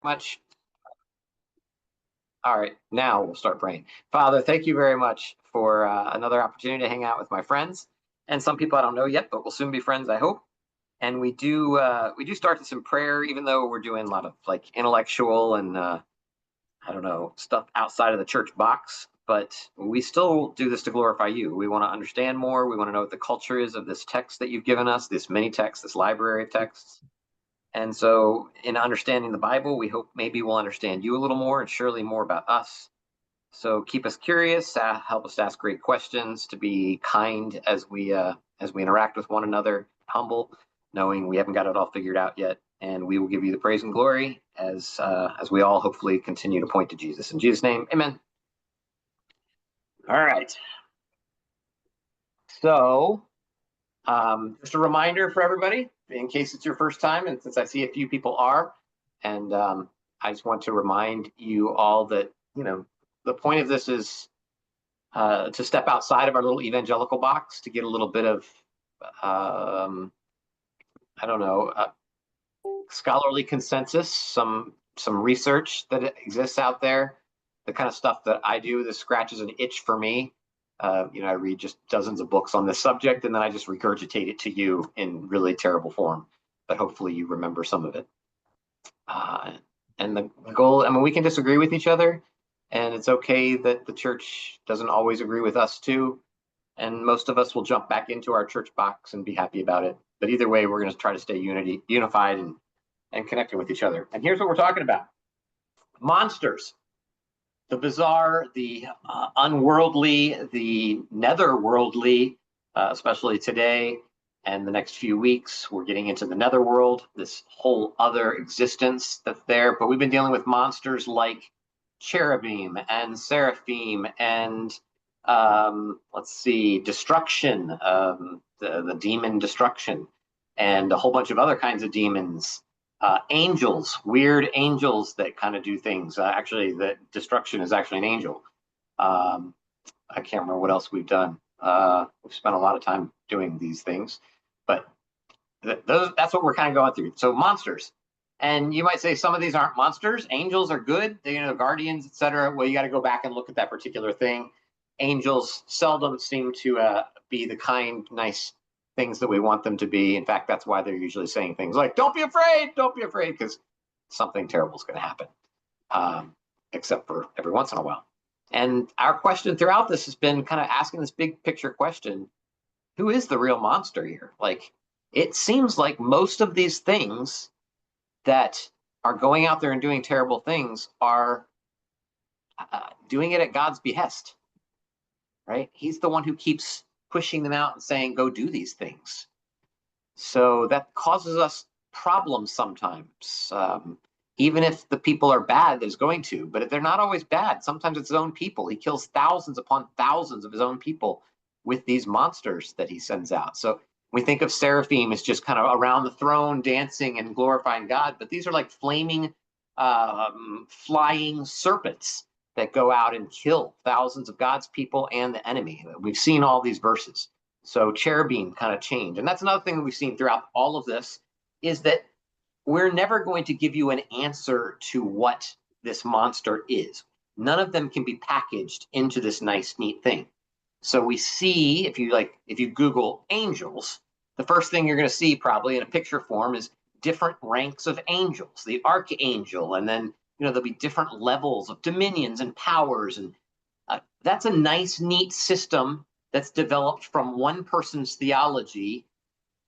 Much. All right, now we'll start praying. Father, thank you very much for another opportunity to hang out with my friends and some people I don't know yet, but we'll soon be friends, I hope. And we do start this in prayer, even though we're doing a lot of like intellectual and I don't know, stuff outside of the church box. But we still do this to glorify you. We want to understand more. We want to know what the culture is of this text that you've given us, this mini text, this library of texts. And so, in understanding the Bible, we hope maybe we'll understand you a little more and surely more about us. So keep us curious, help us to ask great questions, to be kind as we interact with one another, humble, knowing we haven't got it all figured out yet. And we will give you the praise and glory as we all hopefully continue to point to Jesus. In Jesus' name, amen. All right. So, just a reminder for everybody, in case it's your first time, and since I see a few people are, and I just want to remind you all that, the point of this is to step outside of our little evangelical box to get a little bit of, scholarly consensus, some research that exists out there, the kind of stuff that I do that scratches an itch for me. I read just dozens of books on this subject, and then I just regurgitate it to you in really terrible form. But hopefully you remember some of it. And the goal, we can disagree with each other, and it's okay that the church doesn't always agree with us too. And most of us will jump back into our church box and be happy about it. But either way, we're going to try to stay unified and connected with each other. And here's what we're talking about. Monsters. The bizarre, the unworldly, the netherworldly, especially today and the next few weeks, we're getting into the netherworld, this whole other existence that's there. But we've been dealing with monsters like cherubim and seraphim and destruction, the demon destruction, and a whole bunch of other kinds of demons. Angels, weird angels that kind of do things. Actually, the destruction is actually an angel. I can't remember what else we've done. We've spent a lot of time doing these things, but that's what we're kind of going through. So monsters, and you might say some of these aren't monsters. Angels are good, guardians, etc. Well, you got to go back and look at that particular thing. Angels seldom seem to be the kind, nice things that we want them to be. In fact, that's why they're usually saying things like, don't be afraid, because something terrible is going to happen, except for every once in a while. And our question throughout this has been kind of asking this big picture question: who is the real monster here? Like, it seems like most of these things that are going out there and doing terrible things are doing it at God's behest, right? He's the one who keeps pushing them out and saying, go do these things. So that causes us problems sometimes. Even if the people are bad, there's going to, but if they're not always bad, sometimes it's his own people. He kills thousands upon thousands of his own people with these monsters that he sends out. So we think of seraphim as just kind of around the throne dancing and glorifying God, but these are like flaming, flying serpents that go out and kill thousands of God's people and the enemy. We've seen all these verses. So cherubim kind of change. And that's another thing that we've seen throughout all of this, is that we're never going to give you an answer to what this monster is. None of them can be packaged into this nice, neat thing. So we see, if you Google angels, the first thing you're going to see probably in a picture form is different ranks of angels, the archangel, and then there'll be different levels of dominions and powers. And that's a nice, neat system that's developed from one person's theology,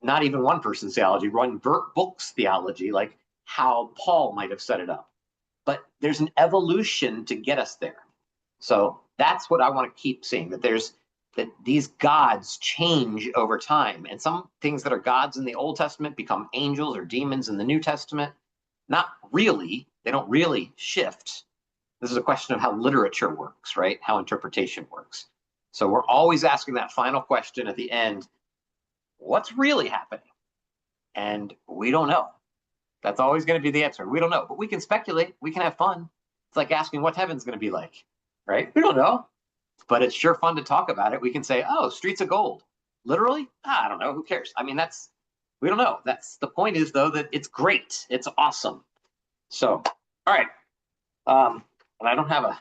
not even one person's theology, one book's theology, like how Paul might have set it up. But there's an evolution to get us there. So that's what I want to keep seeing, that these gods change over time. And some things that are gods in the Old Testament become angels or demons in the New Testament. Not really. They don't really shift. This is a question of how literature works, right? How interpretation works. So we're always asking that final question at the end: what's really happening? And we don't know. That's always going to be the answer. We don't know, but we can speculate. We can have fun. It's like asking what heaven's going to be like, right? We don't know, but it's sure fun to talk about it. We can say, oh, streets of gold. Literally? I don't know. Who cares? We don't know. That's the point, is though, that it's great. It's awesome. So, All right. And I don't have a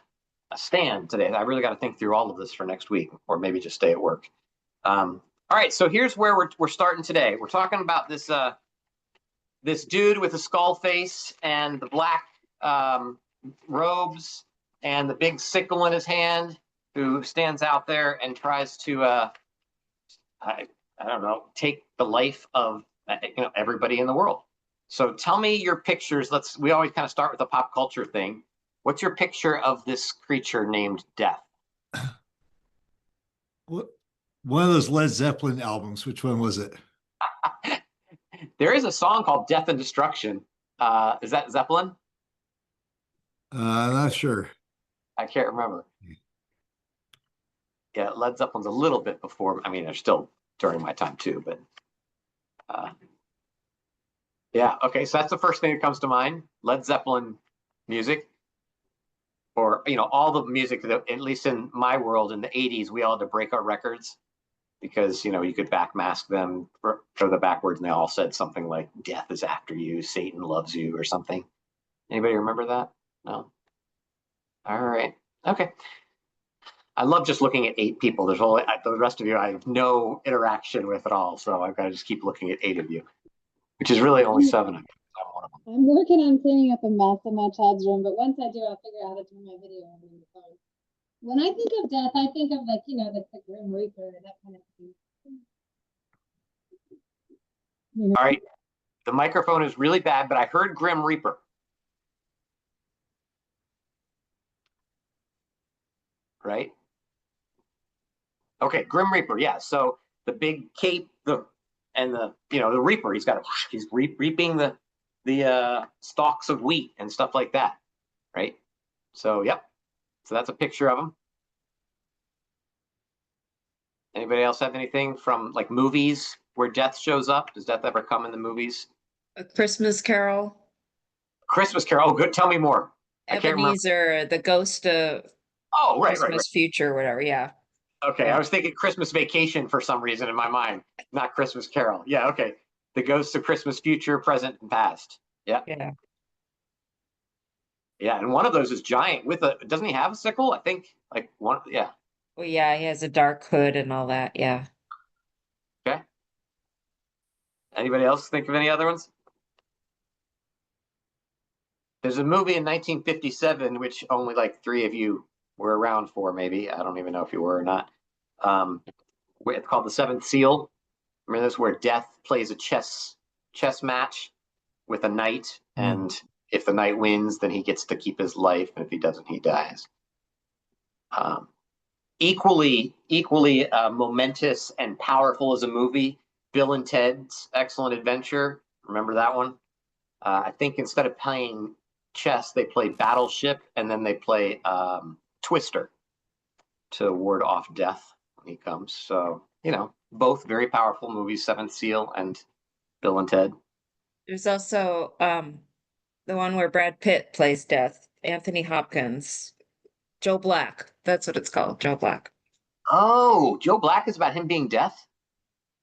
stand today. I really got to think through all of this for next week, or maybe just stay at work. All right, so here's where we're starting today. We're talking about this dude with a skull face and the black robes and the big sickle in his hand, who stands out there and tries to I don't know, take the life of everybody in the world. So tell me your pictures. We always kind of start with a pop culture thing. What's your picture of this creature named Death? One of those Led Zeppelin albums. Which one was it? There is a song called Death and Destruction. Is that Zeppelin? Not sure. I can't remember. Yeah, Led Zeppelin's a little bit before. I mean, they're still during my time too, but yeah. Okay, so that's the first thing that comes to mind. Led Zeppelin music, or all the music that, at least in my world in the '80s, we all had to break our records because you could backmask them, throw the backwards, and they all said something like "Death is after you, Satan loves you" or something. Anybody remember that? No. All right. Okay. I love just looking at 8 people. There's only the rest of you I have no interaction with at all. So I've got to just keep looking at 8 of you, which is really only 7 of you. I'm one of them. I'm working on cleaning up a mess in my child's room, but once I do, I'll figure out how to turn my video on the phone. When I think of death, I think of the Grim Reaper, that kind of thing. All right. The microphone is really bad, but I heard Grim Reaper. Right? Okay, Grim Reaper, yeah. So the big cape, the Reaper, he's reaping the stalks of wheat and stuff like that, right? So yep. So that's a picture of him. Anybody else have anything from like movies where death shows up? Does death ever come in the movies? A Christmas Carol. Christmas Carol. Oh, good. Tell me more. Ebenezer, the ghost of Christmas Future, whatever. Yeah. Okay, yeah. I was thinking Christmas Vacation for some reason in my mind, not Christmas Carol. Yeah, okay. The ghosts of Christmas Future, Present, and Past. Yeah. Yeah. Yeah, and one of those is giant doesn't he have a sickle? I think like one, yeah. Well, yeah, he has a dark hood and all that. Yeah. Okay. Anybody else think of any other ones? There's a movie in 1957, which only like 3 of you were around for, maybe. I don't even know if you were or not. It's called The Seventh Seal. Remember this, where Death plays a chess match with a knight, and if the knight wins, then he gets to keep his life, and if he doesn't, he dies. Equally momentous and powerful as a movie, Bill and Ted's Excellent Adventure. Remember that one? I think instead of playing chess, they play Battleship, and then they play Twister to ward off death when he comes. So, both very powerful movies, Seventh Seal and Bill and Ted. There's also the one where Brad Pitt plays death, Anthony Hopkins, Joe Black. That's what it's called, Joe Black. Oh, Joe Black is about him being death?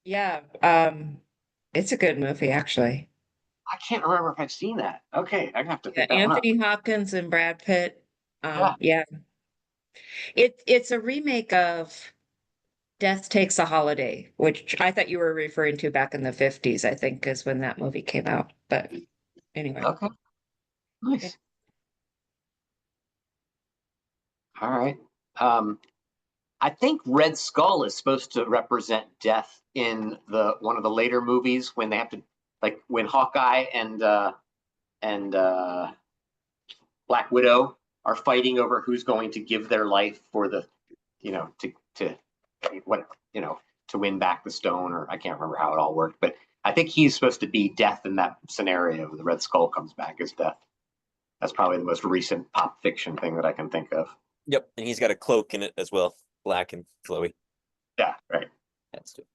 Yeah. It's a good movie, actually. I can't remember if I've seen that. Okay, I have to pick that Anthony one up. Hopkins and Brad Pitt. Yeah. Yeah. It's a remake of Death Takes a Holiday, which I thought you were referring to back in the 50s, I think, is when that movie came out. But anyway. Okay. Nice. Yeah. All right. I think Red Skull is supposed to represent death in one of the later movies, when they have to, like when Hawkeye and Black Widow are fighting over who's going to give their life for the, to win back the stone, or I can't remember how it all worked, but I think he's supposed to be death in that scenario. The Red Skull comes back as death. That's probably the most recent pop fiction thing that I can think of. Yep, and he's got a cloak in it as well, black and flowy. Yeah, right. That's true.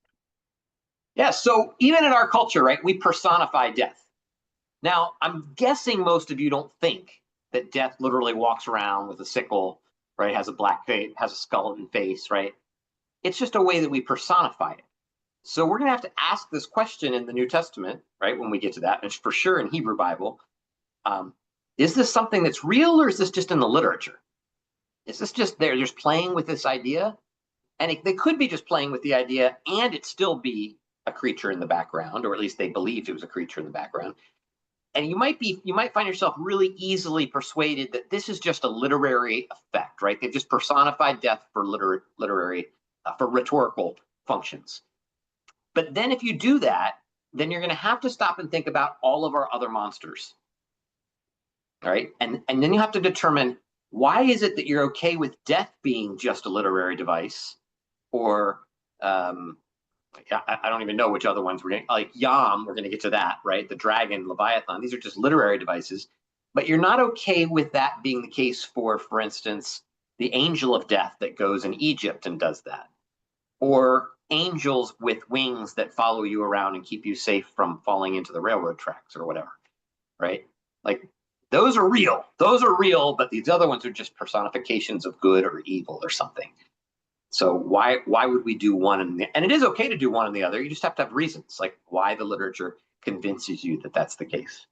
Yeah, so even in our culture, right, we personify death. Now, I'm guessing most of you don't think that death literally walks around with a sickle, right, has a black face, has a skeleton face, right? It's just a way that we personify it. So we're going to have to ask this question in the New Testament, right, when we get to that, and for sure in Hebrew Bible. is this something that's real, or is this just in the literature? Is this just they're just playing with this idea? And they could be just playing with the idea and it still be a creature in the background, or at least they believed it was a creature in the background. And you might find yourself really easily persuaded that this is just a literary effect, right? They've just personified death for literary, for rhetorical functions. But then if you do that, then you're going to have to stop and think about all of our other monsters. All right. And then you have to determine, why is it that you're okay with death being just a literary device? Or I don't even know which other ones we're going to, like Yam, we're going to get to that, right? The dragon, Leviathan, these are just literary devices. But you're not okay with that being the case for instance, the angel of death that goes in Egypt and does that. Or angels with wings that follow you around and keep you safe from falling into the railroad tracks or whatever, right? Like, those are real, but these other ones are just personifications of good or evil or something. So why would we do one and it is okay to do one and the other. You just have to have reasons, like why the literature convinces you that that's the case.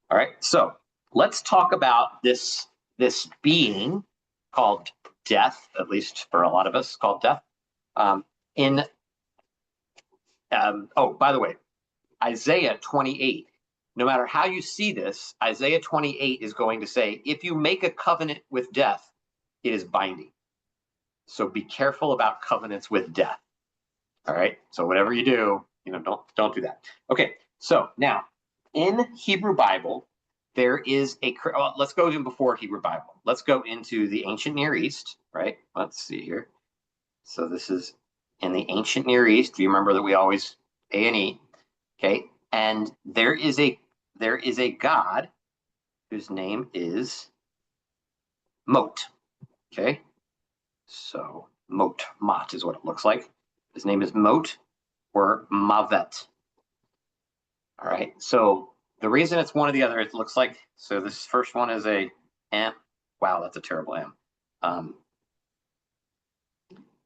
All right, so let's talk about this being called death, at least for a lot of us, called death. Oh, by the way, Isaiah 28. No matter how you see this, Isaiah 28 is going to say, if you make a covenant with death, it is binding. So be careful about covenants with death. All right. So whatever you do, don't do that. Okay. So now in Hebrew Bible, there is let's go to before Hebrew Bible. Let's go into the ancient Near East, right? Let's see here. So this is in the ancient Near East. Do you remember that we always A&E? Okay. And there is a god whose name is Mot. Okay. So Mot is what it looks like. His name is Mot or Mavet. All right. So the reason it's one or the other, it looks like, so this first one is a M. Wow, that's a terrible M.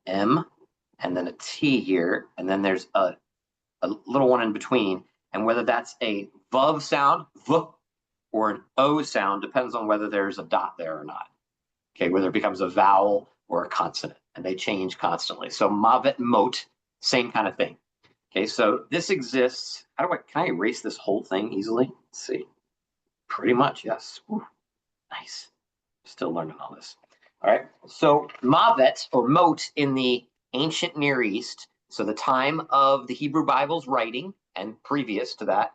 M, and then a T here, and then there's a little one in between. And whether that's a Vav sound, V, or an O sound, depends on whether there's a dot there or not. Okay, whether it becomes a vowel or a consonant, and they change constantly. So Mavet, Mot, same kind of thing. Okay, so this exists. Can I erase this whole thing easily? Let's see. Pretty much, yes. Whew, nice. Still learning all this. All right, so Mavet or Mot in the ancient Near East, so the time of the Hebrew Bible's writing and previous to that,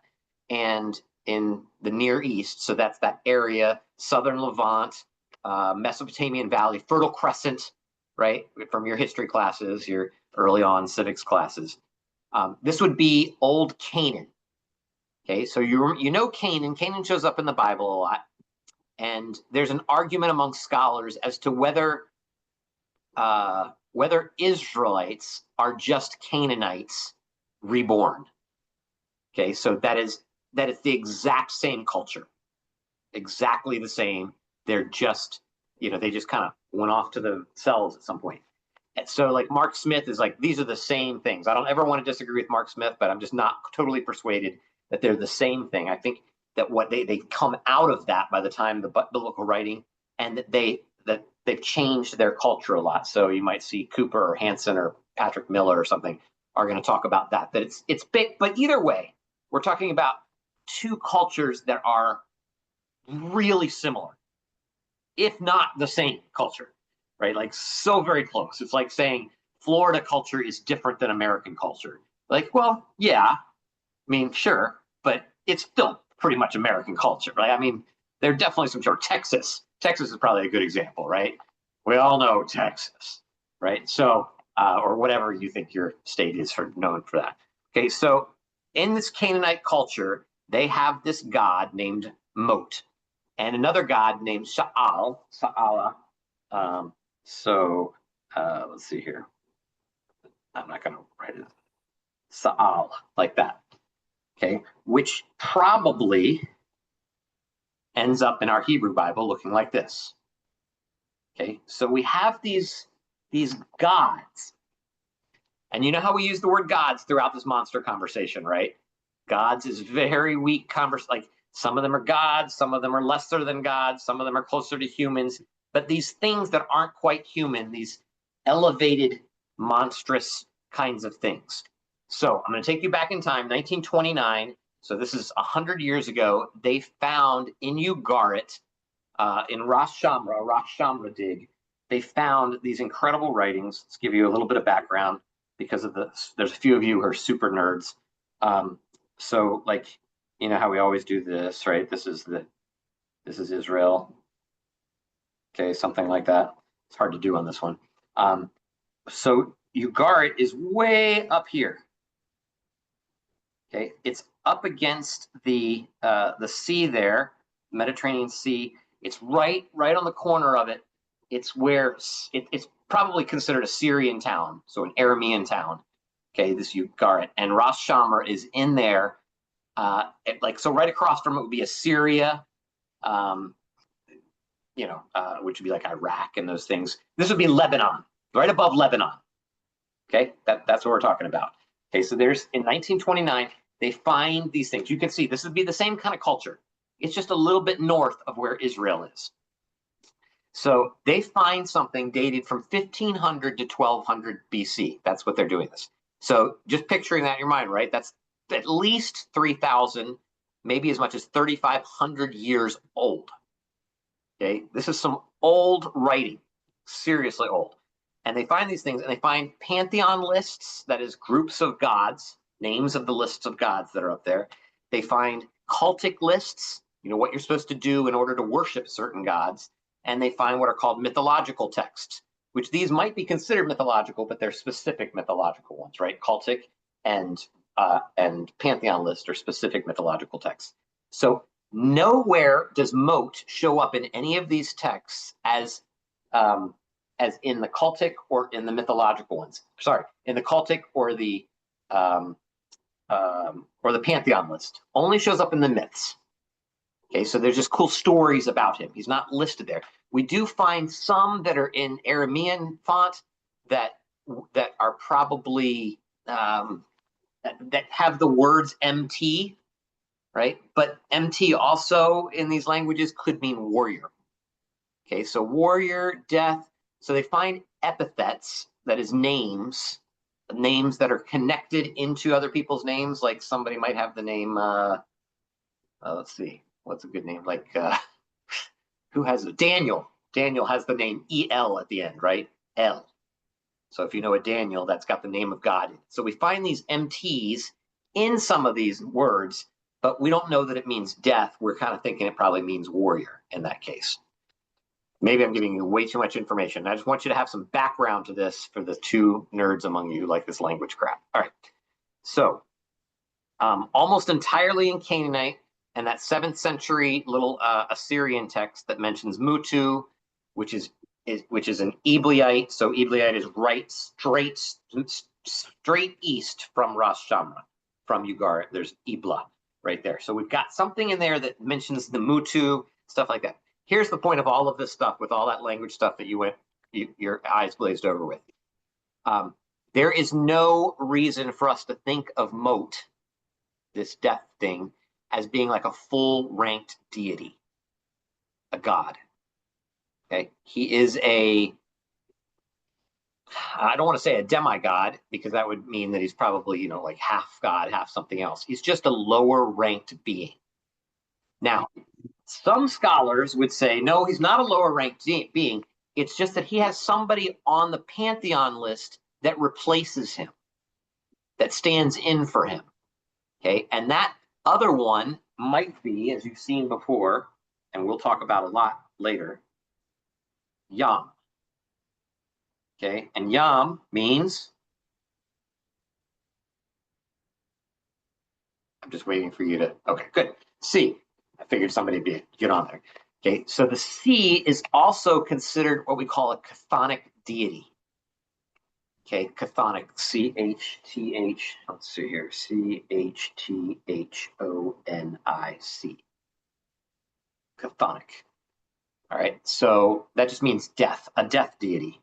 and in the Near East, so that's that area, southern Levant, Mesopotamian Valley, Fertile Crescent, right? From your history classes, your early on civics classes. This would be Old Canaan. Okay, so you know Canaan. Canaan shows up in the Bible a lot. And there's an argument among scholars as to whether Israelites are just Canaanites reborn. Okay, so that is the exact same culture, exactly the same. They're just, they just kind of went off to themselves at some point. And so like Mark Smith is like, these are the same things. I don't ever want to disagree with Mark Smith, but I'm just not totally persuaded that they're the same thing. I think that what they come out of that by the time the biblical writing, and that they've changed their culture a lot. So you might see Cooper or Hansen or Patrick Miller or something are going to talk about that it's big. But either way, we're talking about two cultures that are really similar, if not the same culture, right? Like so very close. It's like saying Florida culture is different than American culture. Like, well, yeah, I mean, sure, but it's still pretty much American culture, right? I mean, there are definitely some sort. Texas is probably a good example, right? We all know Texas, right? So, or whatever you think your state is known for that. Okay, so in this Canaanite culture, they have this god named Mot and another god named Sha'ala. Let's see here. I'm not going to write it. Sa'al, like that. Okay, which probably ends up in our Hebrew Bible looking like this. Okay, so we have these gods. And you know how we use the word gods throughout this monster conversation, right? Gods is very weak like Some of them are gods, some of them are lesser than gods, some of them are closer to humans. But these things that aren't quite human, these elevated, monstrous kinds of things. So I'm going to take you back in time, 1929. So this is 100 years ago. They found in Ugarit, in Ras Shamra dig, they found these incredible writings. Let's give you a little bit of background because of this. There's a few of you who are super nerds. So like, you know how we always do this, right? This is Israel. Okay, something like that. It's hard to do on this one. So Ugarit is way up here. Okay, it's up against the sea there, Mediterranean Sea. It's right on the corner of it. It's where it's probably considered a Syrian town, so an Aramean town. Okay, this Ugarit, and Ras Shamra is in there. So right across from it would be Assyria, which would be like Iraq and those things. This would be Lebanon, right above Lebanon. Okay, that's what we're talking about. Okay, so there's in 1929, they find these things. You can see this would be the same kind of culture. It's just a little bit north of where Israel is. So they find something dated from 1500 to 1200 BC. That's what they're doing this. So just picturing that in your mind, right? That's at least 3,000, maybe as much as 3,500 years old. Okay, this is some old writing, seriously old. And they find these things, and they find pantheon lists, that is groups of gods, names of the lists of gods that are up there. They find cultic lists, what you're supposed to do in order to worship certain gods. And they find what are called mythological texts, which these might be considered mythological, but they're specific mythological ones, right? Cultic and pantheon list are specific mythological texts. So nowhere does Mot show up in any of these texts as in the cultic or in the mythological ones. Sorry, in the cultic or the pantheon list. Only shows up in the myths. Okay, so there's just cool stories about him. He's not listed there. We do find some that are in Aramean font that are probably that have the words MT, right? But MT also in these languages could mean warrior. Okay, so warrior, death. So they find epithets, that is names that are connected into other people's names. Like somebody might have the name, let's see, what's a good name? Like, who has it? Daniel. Daniel has the name EL at the end, right? L. So if you know a Daniel, that's got the name of God in it. So we find these MTs in some of these words, but we don't know that it means death. We're kind of thinking it probably means warrior in that case. Maybe I'm giving you way too much information. I just want you to have some background to this for the two nerds among you like this language crap. All right. So almost entirely in Canaanite, and that 7th century little Assyrian text that mentions Mutu, which is an Eblaite. So Eblaite is right straight east from Ras Shamra, from Ugarit. There's Ebla right there. So we've got something in there that mentions the Mutu, stuff like that. Here's the point of all of this stuff, with all that language stuff that your eyes glazed over with. There is no reason for us to think of Mot, this death thing, as being like a full ranked deity, a god. Okay, he is I don't want to say a demigod, because that would mean that he's probably, like half god, half something else. He's just a lower ranked being. Now, some scholars would say, no, he's not a lower ranked being. It's just that he has somebody on the pantheon list that replaces him, that stands in for him. Okay, and that other one might be, as you've seen before, and we'll talk about a lot later, Yam. Okay, and Yam means, I'm just waiting for you to, okay, good. C. I figured somebody would get on there. Okay, so the C is also considered what we call a chthonic deity. Okay, chthonic, C-H-T-H, let's see here, C-H-T-H-O-N-I-C. Chthonic. All right, so that just means death, a death deity.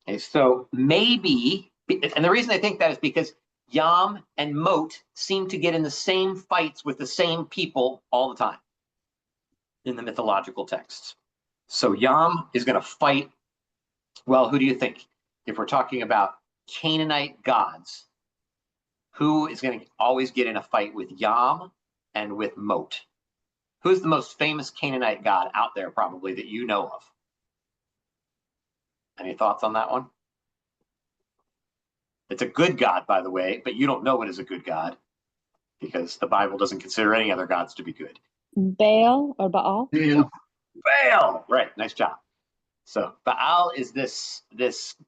Okay, so maybe, and the reason I think that is because Yam and Mot seem to get in the same fights with the same people all the time in the mythological texts. So Yam is going to fight. Well, who do you think? If we're talking about Canaanite gods, who is going to always get in a fight with Yam and with Mot? Who's the most famous Canaanite god out there, probably, that you know of? Any thoughts on that one? It's a good god, by the way, but you don't know it is a good god because the Bible doesn't consider any other gods to be good. Baal or Baal? Yeah. Baal, right? Nice job. So Baal is this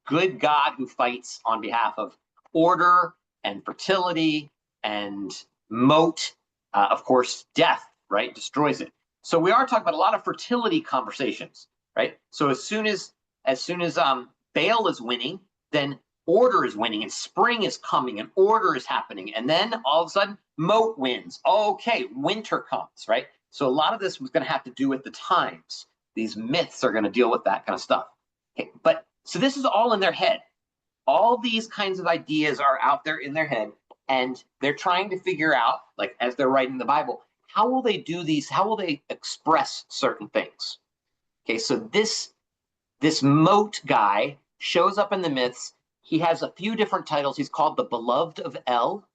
good god who fights on behalf of order and fertility, and Mot, of course, death, right? Destroys it. So we are talking about a lot of fertility conversations, right? So as soon as Baal is winning, then order is winning, and spring is coming, and order is happening, and then all of a sudden Mot wins. Okay, winter comes, right? So a lot of this was going to have to do with the times. These myths are going to deal with that kind of stuff. Okay, but so this is all in their head. All these kinds of ideas are out there in their head, and they're trying to figure out, like as they're writing the Bible, how will they do these? How will they express certain things? Okay, so this Mot guy shows up in the myths. He has a few different titles. He's called the Beloved of El.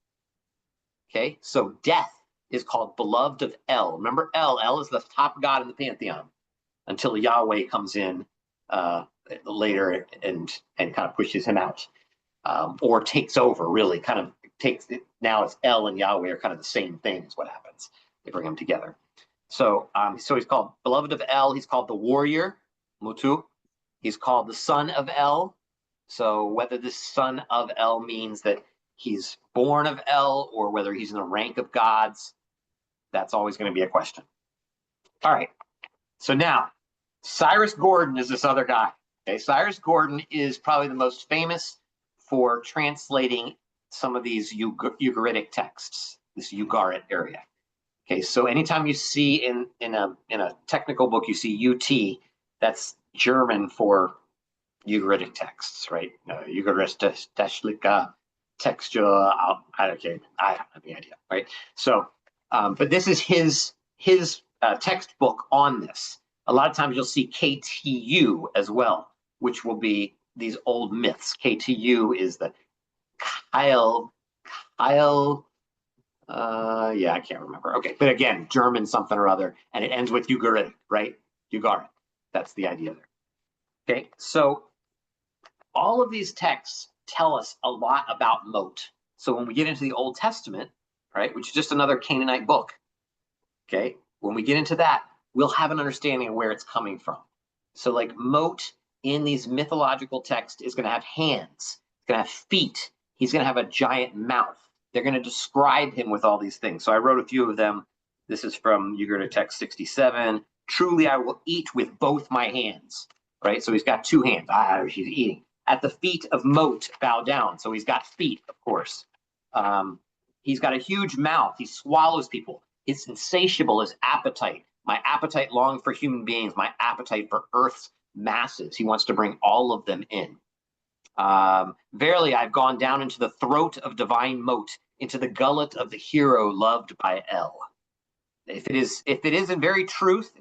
Okay, so death is called Beloved of El. Remember El? El is the top god in the pantheon until Yahweh comes in later and kind of pushes him out, or takes over. Really, kind of takes it. Now it's El and Yahweh are kind of the same thing. Is what happens. They bring them together. So he's called Beloved of El. He's called the Warrior, Mutu. He's called the Son of El. So whether this Son of El means that he's born of El or whether he's in the rank of gods, that's always going to be a question. All right. So now, Cyrus Gordon is this other guy. Okay, Cyrus Gordon is probably the most famous for translating some of these Ugaritic texts, this Ugarit area. Okay, so anytime you see in a technical book you see UT, that's German for Ugaritic texts, right? Ugaristische texture. Okay, I don't have any idea, right? So, but this is his textbook on this. A lot of times you'll see KTU as well, which will be these old myths. KTU is the Kyle. Yeah, I can't remember. Okay, but again, German something or other, and it ends with Ugaritic, right? Ugarit. That's the idea there. Okay, so all of these texts tell us a lot about Mot. So when we get into the Old Testament, right, which is just another Canaanite book, okay, when we get into that, we'll have an understanding of where it's coming from. So like Mot in these mythological texts is going to have hands, it's going to have feet, he's going to have a giant mouth. They're going to describe him with all these things. So I wrote a few of them. This is from Ugaritic text 67. Truly, I will eat with both my hands, right? So he's got two hands. He's eating. At the feet of Mot, bow down. So he's got feet, of course. He's got a huge mouth. He swallows people. It's insatiable, his appetite. My appetite longs for human beings. My appetite for Earth's masses. He wants to bring all of them in. Verily, I've gone down into the throat of divine Mot, into the gullet of the hero loved by El. If it is in very truth,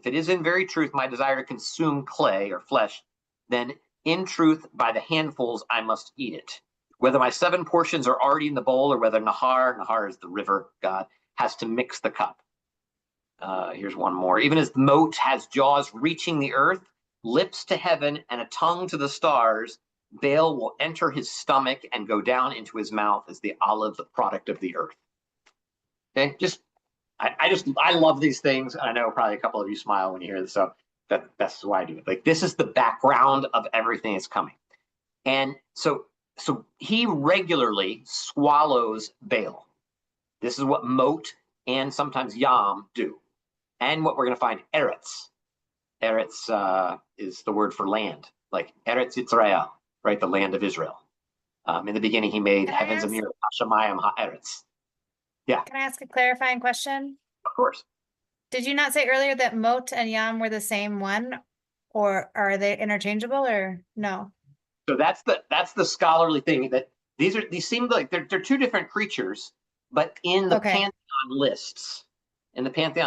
my desire to consume clay or flesh, then in truth, by the handfuls, I must eat it. Whether my 7 portions are already in the bowl or whether Nahar is the river god, has to mix the cup. Here's one more. Even as Mot has jaws reaching the earth, lips to heaven, and a tongue to the stars, Baal will enter his stomach and go down into his mouth as the olive, the product of the earth. Okay, I love these things. I know probably a couple of you smile when you hear this, so that's why I do it. Like, this is the background of everything that's coming. And so he regularly swallows Baal. This is what Mot and sometimes Yam do. And what we're going to find, Eretz. Eretz is the word for land, like Eretz Yisrael, right? The land of Israel. In the beginning, he made heavens and the earth, Hashemayim ha'eretz. Yeah. Can I ask a clarifying question? Of course. Did you not say earlier that Mot and Yam were the same one, or are they interchangeable, or no? So that's the scholarly thing, that These seem like they're two different creatures, but in the Okay. pantheon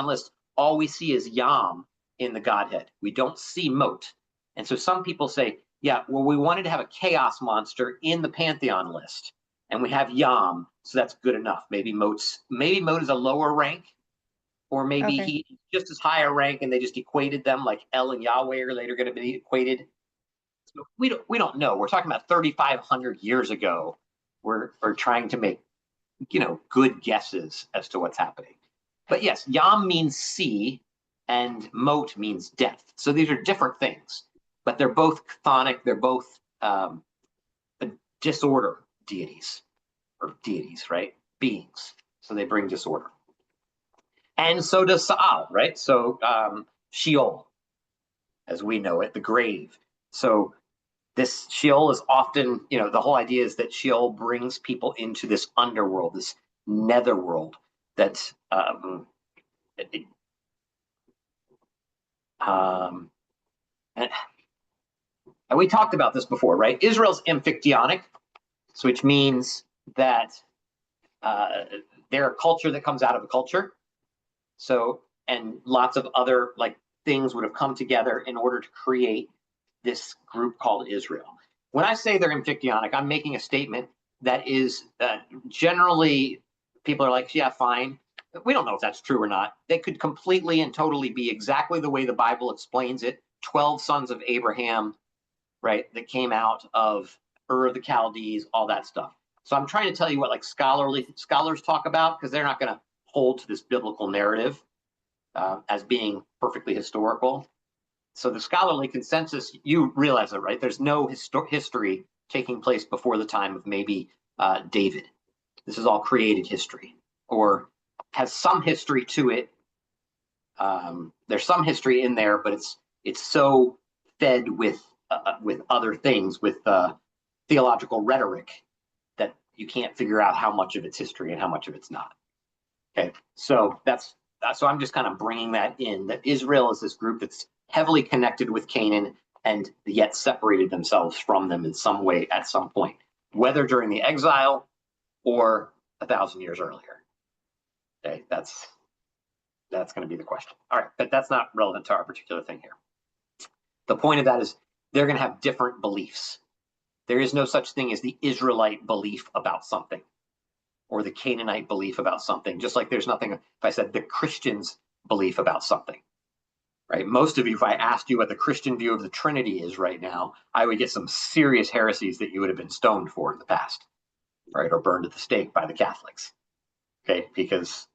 list, all we see is Yam in the Godhead. We don't see Mot. And so some people say, yeah, well, we wanted to have a chaos monster in the pantheon list, and we have Yam, so that's good enough. Maybe Mot is a lower rank, or maybe Okay. he's just as high a rank, and they just equated them, like El and Yahweh are later going to be equated. So we don't know. We're talking about 3,500 years ago. We're trying to make, good guesses as to what's happening. But yes, Yam means sea, and Mot means death. So these are different things, but they're both chthonic. They're both disorder deities, right? Beings. So they bring disorder. And so does Sa'al, right? So Sheol, as we know it, the grave. So this Sheol is often, the whole idea is that Sheol brings people into this underworld, this netherworld that and we talked about this before, right? Israel's amphictyonic, which means that they're a culture that comes out of a culture. So, and lots of other things would have come together in order to create this group called Israel. When I say they're amphictyonic, I'm making a statement that is generally people are like, yeah, fine. We don't know if that's true or not. They could completely and totally be exactly the way the Bible explains it. 12 sons of Abraham, right, that came out of Ur of the Chaldees, all that stuff. So I'm trying to tell you what scholars talk about, because they're not going to hold to this biblical narrative as being perfectly historical. So the scholarly consensus, you realize that, right? There's no history taking place before the time of maybe David. This is all created history, or has some history to it. There's some history in there, but it's so fed with other things, with theological rhetoric, that you can't figure out how much of it's history and how much of it's not. Okay, so so I'm just kind of bringing that in, that Israel is this group that's heavily connected with Canaan and yet separated themselves from them in some way at some point, whether during the exile or 1,000 years earlier. Okay, that's going to be the question. All right, but that's not relevant to our particular thing here. The point of that is they're going to have different beliefs. There is no such thing as the Israelite belief about something, or the Canaanite belief about something, just like there's nothing, if I said the Christian's belief about something, right? Most of you, if I asked you what the Christian view of the Trinity is right now, I would get some serious heresies that you would have been stoned for in the past, right? Or burned at the stake by the Catholics, okay? Because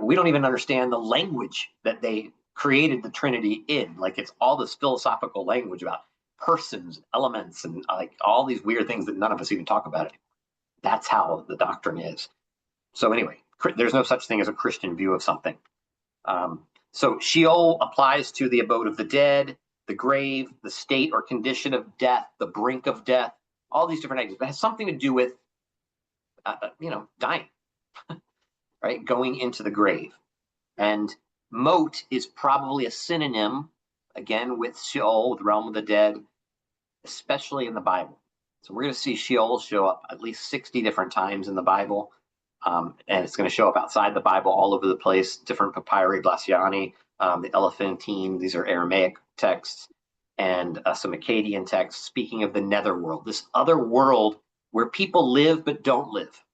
we don't even understand the language that they created the Trinity in. It's all this philosophical language about persons, elements, and all these weird things that none of us even talk about it. That's how the doctrine is. So anyway, there's no such thing as a Christian view of something. So Sheol applies to the abode of the dead, the grave, the state or condition of death, the brink of death, all these different ideas. It has something to do with, dying, right? Going into the grave. And Mot is probably a synonym, again, with Sheol, with the realm of the dead, especially in the Bible. So we're going to see Sheol show up at least 60 different times in the Bible. And it's going to show up outside the Bible all over the place, different papyri, Blasiani, the Elephantine. These are Aramaic texts, and some Akkadian texts speaking of the netherworld, this other world where people live but don't live,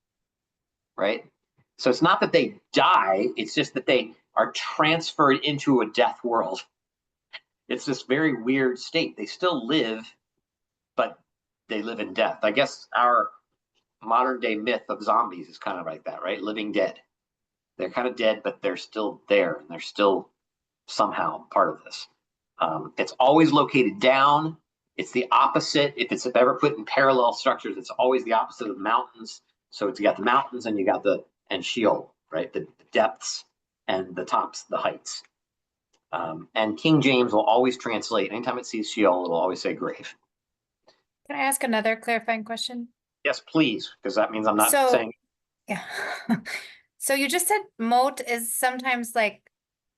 right? So it's not that they die, it's just that they are transferred into a death world. It's this very weird state. They still live, but they live in death. I guess our modern day myth of zombies is kind of like that, right? Living dead. They're kind of dead, but they're still there, and they're still somehow part of this. It's always located down. It's the opposite. If it's ever put in parallel structures, it's always the opposite of mountains. So you got the mountains, and you got and Sheol, right? The depths and the tops, the heights. And King James will always translate, anytime it sees Sheol, it'll always say grave. Can I ask another clarifying question? Yes, please, because that means I'm not So- saying. Yeah. So you just said Mot is sometimes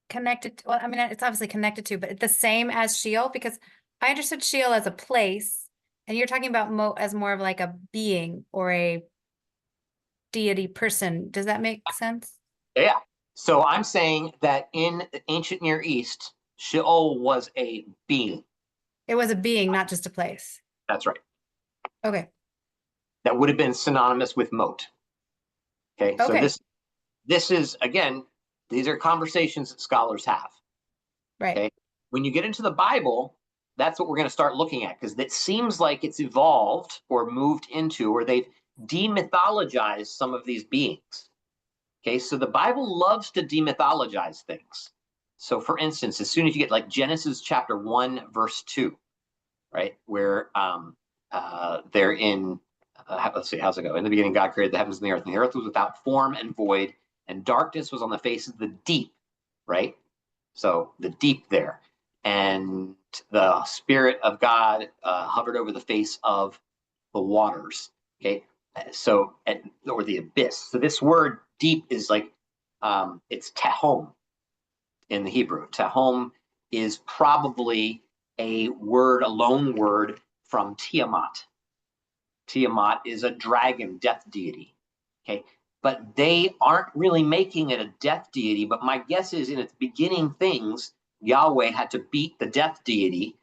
connected. Well, I mean, it's obviously connected to, but the same as Sheol, because I understood Sheol as a place, And you're talking about Mot as more of like a being or a deity person. Does that make sense? Yeah. So I'm saying that in the ancient Near East, Sheol was a being. It was a being, not just a place. That's right. Okay. That would have been synonymous with Mot. Okay. So Okay. this is, again, these are conversations that scholars have. Right. Okay. When you get into the Bible, that's what we're going to start looking at, because it seems like it's evolved or moved into, or they've demythologized some of these beings. Okay, so the Bible loves to demythologize things. So for instance, as soon as you get like Genesis chapter 1, verse 2, right, where they're in, let's see, how's it go? In the beginning, God created the heavens and the earth was without form and void, and darkness was on the face of the deep, right? So the deep there. And the Spirit of God hovered over the face of the waters, okay? So, or the abyss. So this word deep is like, it's tehom in the Hebrew. Tehom is probably a loan word from Tiamat. Tiamat is a dragon, death deity, okay? But they aren't really making it a death deity, but my guess is in its beginning things, Yahweh had to beat the death deity,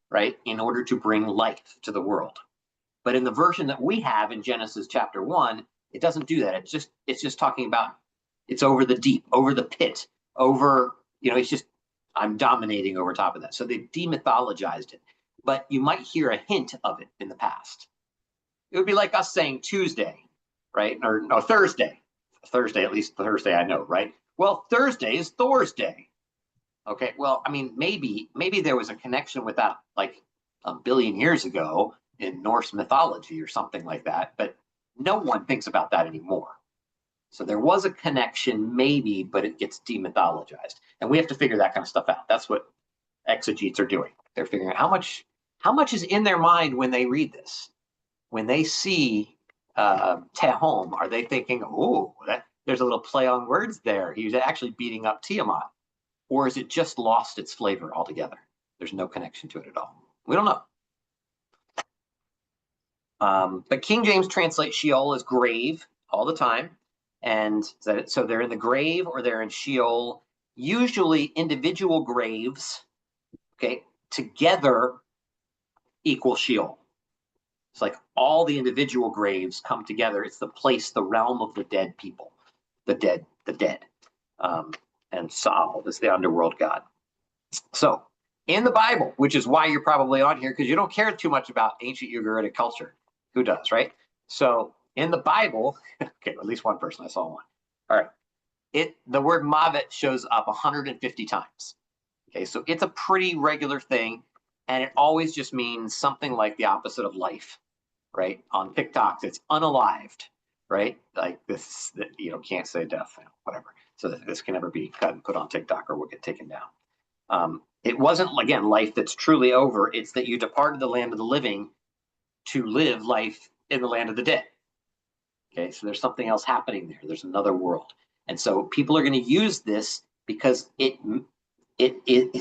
right, in order to bring life to the world. But in the version that we have in Genesis chapter 1, it doesn't do that. It's just talking about it's over the deep, over the pit, over, it's just I'm dominating over top of that. So they demythologized it. But you might hear a hint of it in the past. It would be like us saying Tuesday, right? Or no, Thursday. Thursday, at least Thursday I know, right? Well, Thursday is Thor's day. Okay, well, I mean, maybe there was a connection with that like a billion years ago in Norse mythology or something like that, but no one thinks about that anymore. So there was a connection, maybe, but it gets demythologized, and we have to figure that kind of stuff out. That's what exegetes are doing. They're figuring out how much is in their mind when they read this, when they see Tehom. Are they thinking, oh, there's a little play on words there? He's actually beating up Tiamat, or is it just lost its flavor altogether? There's no connection to it at all. We don't know. But King James translates Sheol as grave all the time. And so they're in the grave or they're in Sheol, usually individual graves, okay, together equal Sheol. It's like all the individual graves come together. It's the place, the realm of the dead people, the dead. And Saul is the underworld god. So in the Bible, which is why you're probably on here, because you don't care too much about ancient Ugaritic culture. Who does, right? So in the Bible, okay, at least one person, I saw one. All right, the word Mavet shows up 150 times. Okay, so it's a pretty regular thing, and it always just means something like the opposite of life, right? On TikTok, it's unalived, right? Like this, can't say death, whatever. So this can never be cut and put on TikTok or will get taken down. It wasn't, again, life that's truly over. It's that you departed the land of the living to live life in the land of the dead. Okay, so there's something else happening there. There's another world. And so people are going to use this because it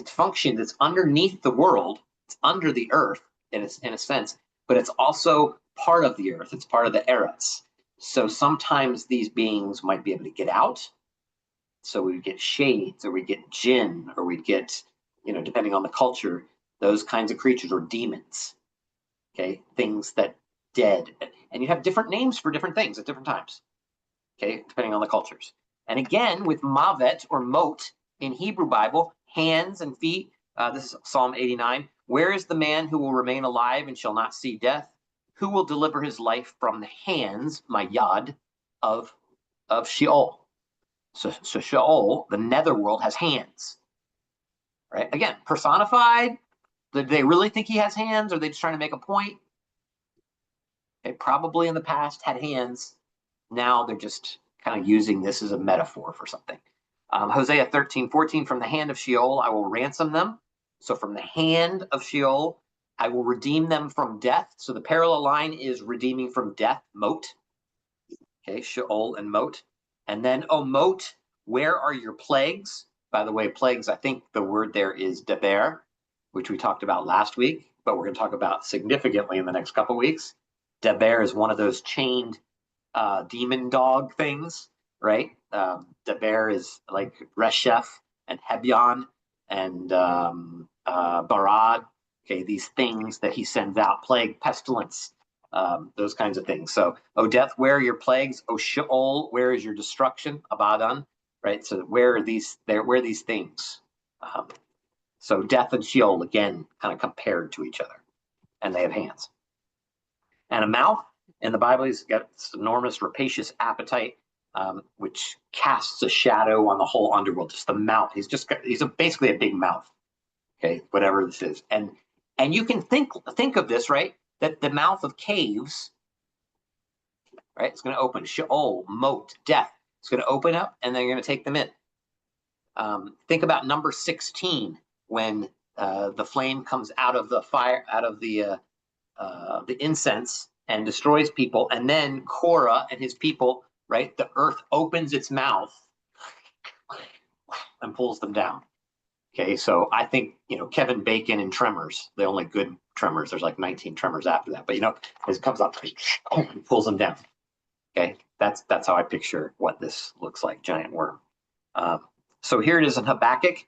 functions. It's underneath the world. It's under the earth in a sense, but it's also part of the earth. It's part of the Eretz. So sometimes these beings might be able to get out. So we get shades, or we get jinn, or we get, depending on the culture, those kinds of creatures, or demons. Okay, things that dead, and you have different names for different things at different times. Okay, depending on the cultures. And again, with Mavet or Mot in Hebrew Bible, hands and feet. This is Psalm 89. Where is the man who will remain alive and shall not see death? Who will deliver his life from the hands, my yad, of Sheol? So Sheol, the netherworld, has hands. Right? Again, personified. Did they really think he has hands, or are they just trying to make a point? They probably in the past had hands. Now they're just kind of using this as a metaphor for something. Hosea 13:14, from the hand of Sheol, I will ransom them. So from the hand of Sheol, I will redeem them from death. So the parallel line is redeeming from death, Mot. Okay, Sheol and Mot. And then, oh, Mot, where are your plagues? By the way, plagues, I think the word there is deber, which we talked about last week. but we're going to talk about significantly in the next couple of weeks. Deber is one of those chained demon dog things, right? Deber is like Resheph and Hebyon and Barad. Okay, these things that he sends out, plague, pestilence, those kinds of things. So, O death, where are your plagues? O Sheol, where is your destruction? Abaddon, right? So where are these things? So death and Sheol, again, kind of compared to each other. And they have hands. And a mouth, in the Bible, he's got this enormous rapacious appetite, which casts a shadow on the whole underworld. Just the mouth. He's basically a big mouth. Okay, whatever this is. And you can think of this, right? That the mouth of caves, right? It's going to open. Sheol, moat, death. It's going to open up, and then you're going to take them in. Think about number 16 when the flame comes out of the fire, out of the incense, and destroys people, and then Korah and his people, right? The earth opens its mouth and pulls them down. Okay, so I think, Kevin Bacon in Tremors, the only good Tremors, there's like 19 Tremors after that, but as it comes up, and pulls them down. Okay, that's how I picture what this looks like, giant worm. So here it is in Habakkuk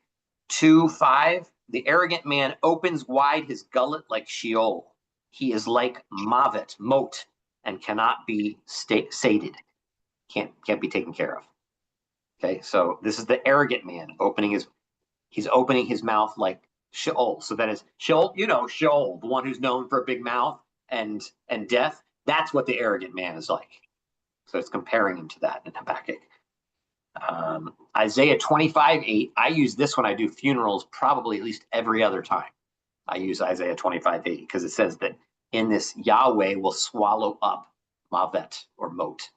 2:5. The arrogant man opens wide his gullet like Sheol. He is like Mavet, moat, and cannot be sated. Can't be taken care of. Okay, so this is the arrogant man he's opening his mouth like Sheol. So that is Sheol, Sheol, the one who's known for a big mouth and death. That's what the arrogant man is like. So it's comparing him to that in Habakkuk. Isaiah 25:8. I use this when I do funerals probably at least every other time. I use Isaiah 25:8 because it says that in this Yahweh will swallow up Mavet or moat.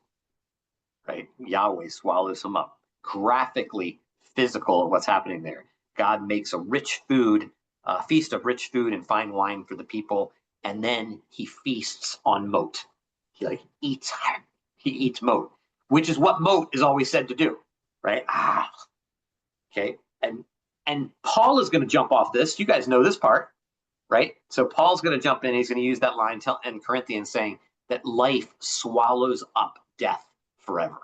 Right? Yahweh swallows him up. Graphically physical of what's happening there. God makes a feast of rich food and fine wine for the people, and then he feasts on moat. He eats moat, which is what moat is always said to do, right? Okay. And Paul is going to jump off this. You guys know this part, right? So Paul's going to jump in. He's going to use that line in Corinthians saying that life swallows up death forever.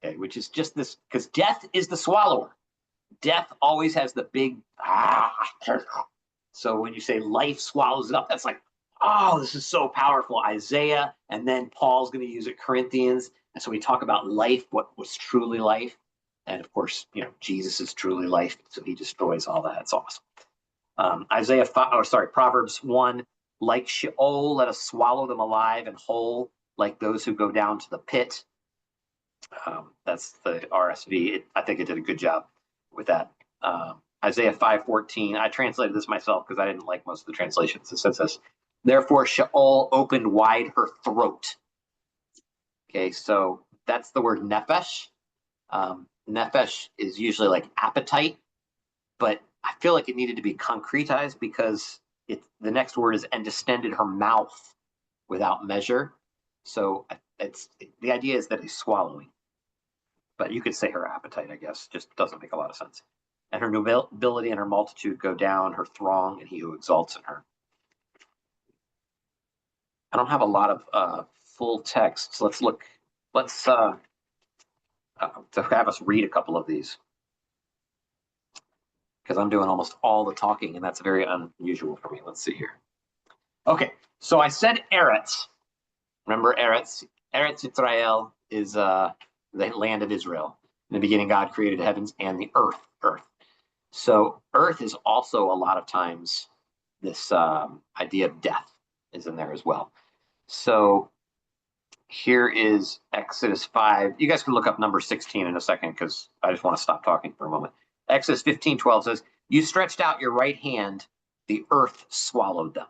Okay, which is just this, because death is the swallower. Death always has the big So when you say life swallows it up, that's like, oh, this is so powerful. Isaiah, and then Paul's going to use it, Corinthians. And so we talk about life, what was truly life. And of course, Jesus is truly life. So he destroys all that. It's awesome. Proverbs 1, like Sheol, let us swallow them alive and whole, like those who go down to the pit. That's the RSV. I think it did a good job with that. Isaiah 5:14. I translated this myself because I didn't like most of the translations. It says this: therefore Sheol opened wide her throat. Okay, so that's the word nephesh. Nephesh is usually like appetite, but I feel like it needed to be concretized because the next word is and distended her mouth without measure. So the idea is that he's swallowing. But you could say her appetite, I guess, just doesn't make a lot of sense. And her nobility and her multitude go down, her throng, and he who exalts in her. I don't have a lot of full texts. Let's to have us read a couple of these. Because I'm doing almost all the talking, and that's very unusual for me. Let's see here. Okay, so I said Eretz. Remember Eretz? Eretz Yisrael is the land of Israel. In the beginning, God created the heavens and the earth. So earth is also a lot of times this idea of death is in there as well. So here is Exodus 5. You guys can look up number 16 in a second because I just want to stop talking for a moment. Exodus 15:12 says, you stretched out your right hand, the earth swallowed them.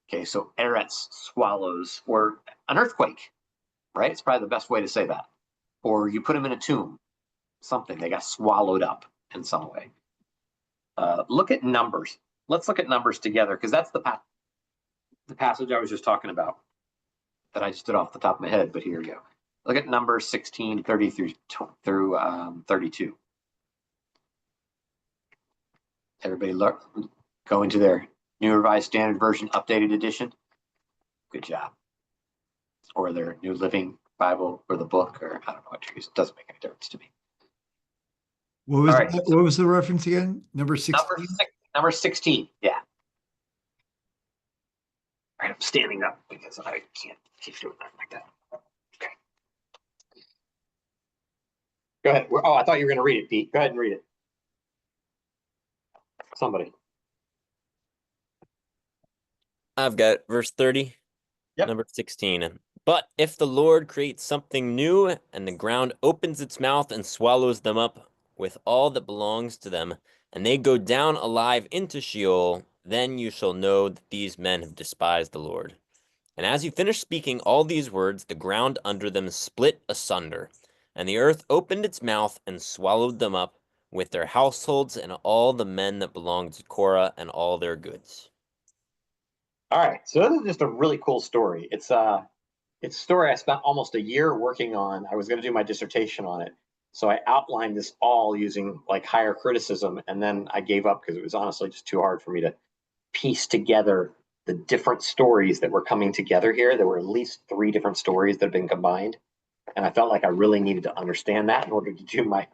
Okay, so Eretz swallows, or an earthquake, right? It's probably the best way to say that. Or you put them in a tomb, something. They got swallowed up in some way. Look at Numbers. Let's look at Numbers together because that's the passage I was just talking about that I just did off the top of my head, but here we go. Look at Numbers 16:30 through 32. Everybody go into there. New Revised Standard Version, updated edition. Good job. Or their New Living Bible or the book, or I don't know what to use. It doesn't make any difference to me. What was All right. what was the reference again? Number 16? Number 16. Yeah. All right, I'm standing up because I can't keep doing that like that. Okay. Go ahead. Oh, I thought you were going to read it, Pete. Go ahead and read it. Somebody. I've got verse 30, Yep. number 16. But if the Lord creates something new, and the ground opens its mouth and swallows them up with all that belongs to them, and they go down alive into Sheol, then you shall know that these men have despised the Lord. And as he finished speaking all these words, the ground under them split asunder, and the earth opened its mouth and swallowed them up with their households and all the men that belonged to Korah and all their goods. All right. So this is just a really cool story. It's a story I spent almost a year working on. I was going to do my dissertation on it. So I outlined this all using like higher criticism, and then I gave up because it was honestly just too hard for me to piece together the different stories that were coming together here. There were at least 3 different stories that had been combined. And I felt like I really needed to understand that in order to do my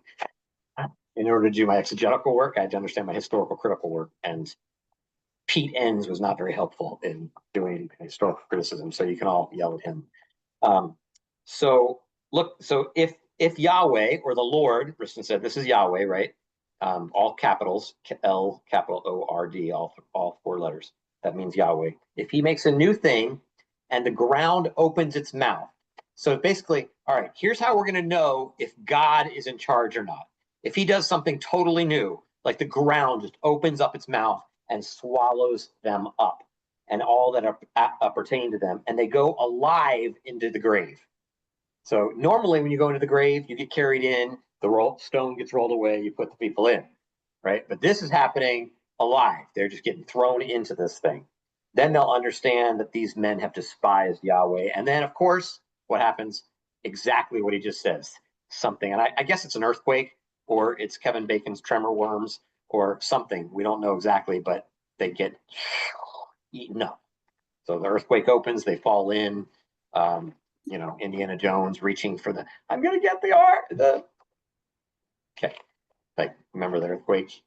exegetical work. I had to understand my historical critical work. And Pete Enns was not very helpful in doing historical criticism, so you can all yell at him. So if Yahweh or the Lord, Riston said this is Yahweh, right? All capitals, L capital O-R-D, all 4 letters. That means Yahweh. If he makes a new thing and the ground opens its mouth. So basically, all right, here's how we're going to know if God is in charge or not. If he does something totally new, like the ground just opens up its mouth and swallows them up and all that are pertain to them, and they go alive into the grave. So normally when you go into the grave, you get carried in, the stone gets rolled away, you put the people in, right? But this is happening alive. They're just getting thrown into this thing. Then they'll understand that these men have despised Yahweh. And then, of course, what happens? Exactly what he just says. Something, and I guess it's an earthquake, or it's Kevin Bacon's tremor worms, or something. We don't know exactly, but they get eaten up. So the earthquake opens, they fall in. Indiana Jones reaching for I'm gonna get okay. Like, remember the earthquake?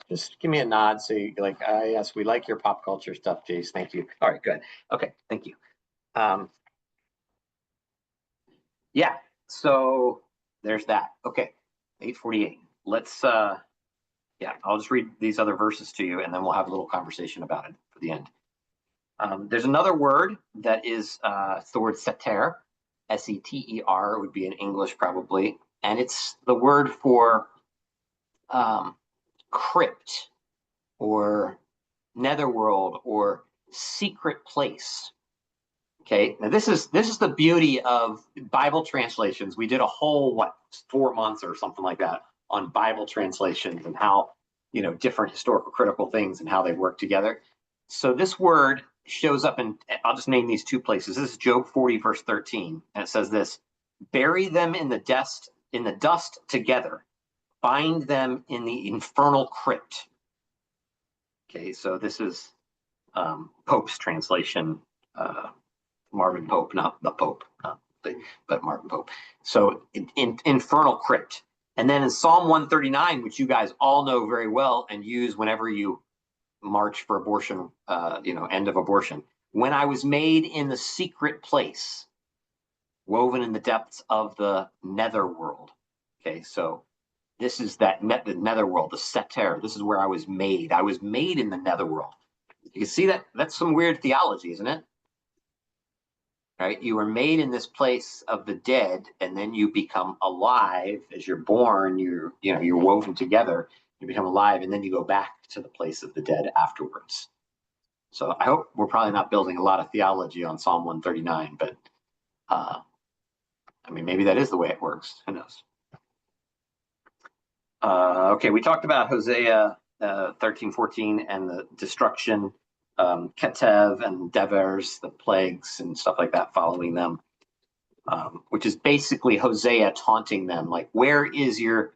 Just give me a nod. So you're like, yes, we like your pop culture stuff, Jace. Thank you. All right, good. Okay, thank you. Yeah, so there's that. Okay, 8:48. Let's I'll just read these other verses to you, and then we'll have a little conversation about it for the end. There's another word that is it's the word seter, S-E-T-E-R would be in English probably, and it's the word for crypt or netherworld or secret place. Okay, now this is the beauty of Bible translations. We did a whole 4 months or something like that on Bible translations and how different historical critical things and how they work together. So this word shows up in, I'll just name these 2 places. This is Job 40 verse 13, and it says this: bury them in the dust together, bind them in the infernal crypt. Okay, so this is Pope's translation, Marvin Pope, not the Pope, but Marvin Pope. So in infernal crypt. And then in Psalm 139, which you guys all know very well and use whenever you march for abortion, end of abortion. When I was made in the secret place, woven in the depths of the netherworld. Okay, so this is the netherworld, the seter. This is where I was made. I was made in the netherworld. You can see that that's some weird theology, isn't it? Right? You were made in this place of the dead, and then you become alive as you're born. You're woven together. You become alive, and then you go back to the place of the dead afterwards. So I hope we're probably not building a lot of theology on Psalm 139, but maybe that is the way it works. Who knows? Okay, we talked about Hosea 13:14 and the destruction, Ketev and Devers, the plagues and stuff like that following them, which is basically Hosea taunting them, like, where is your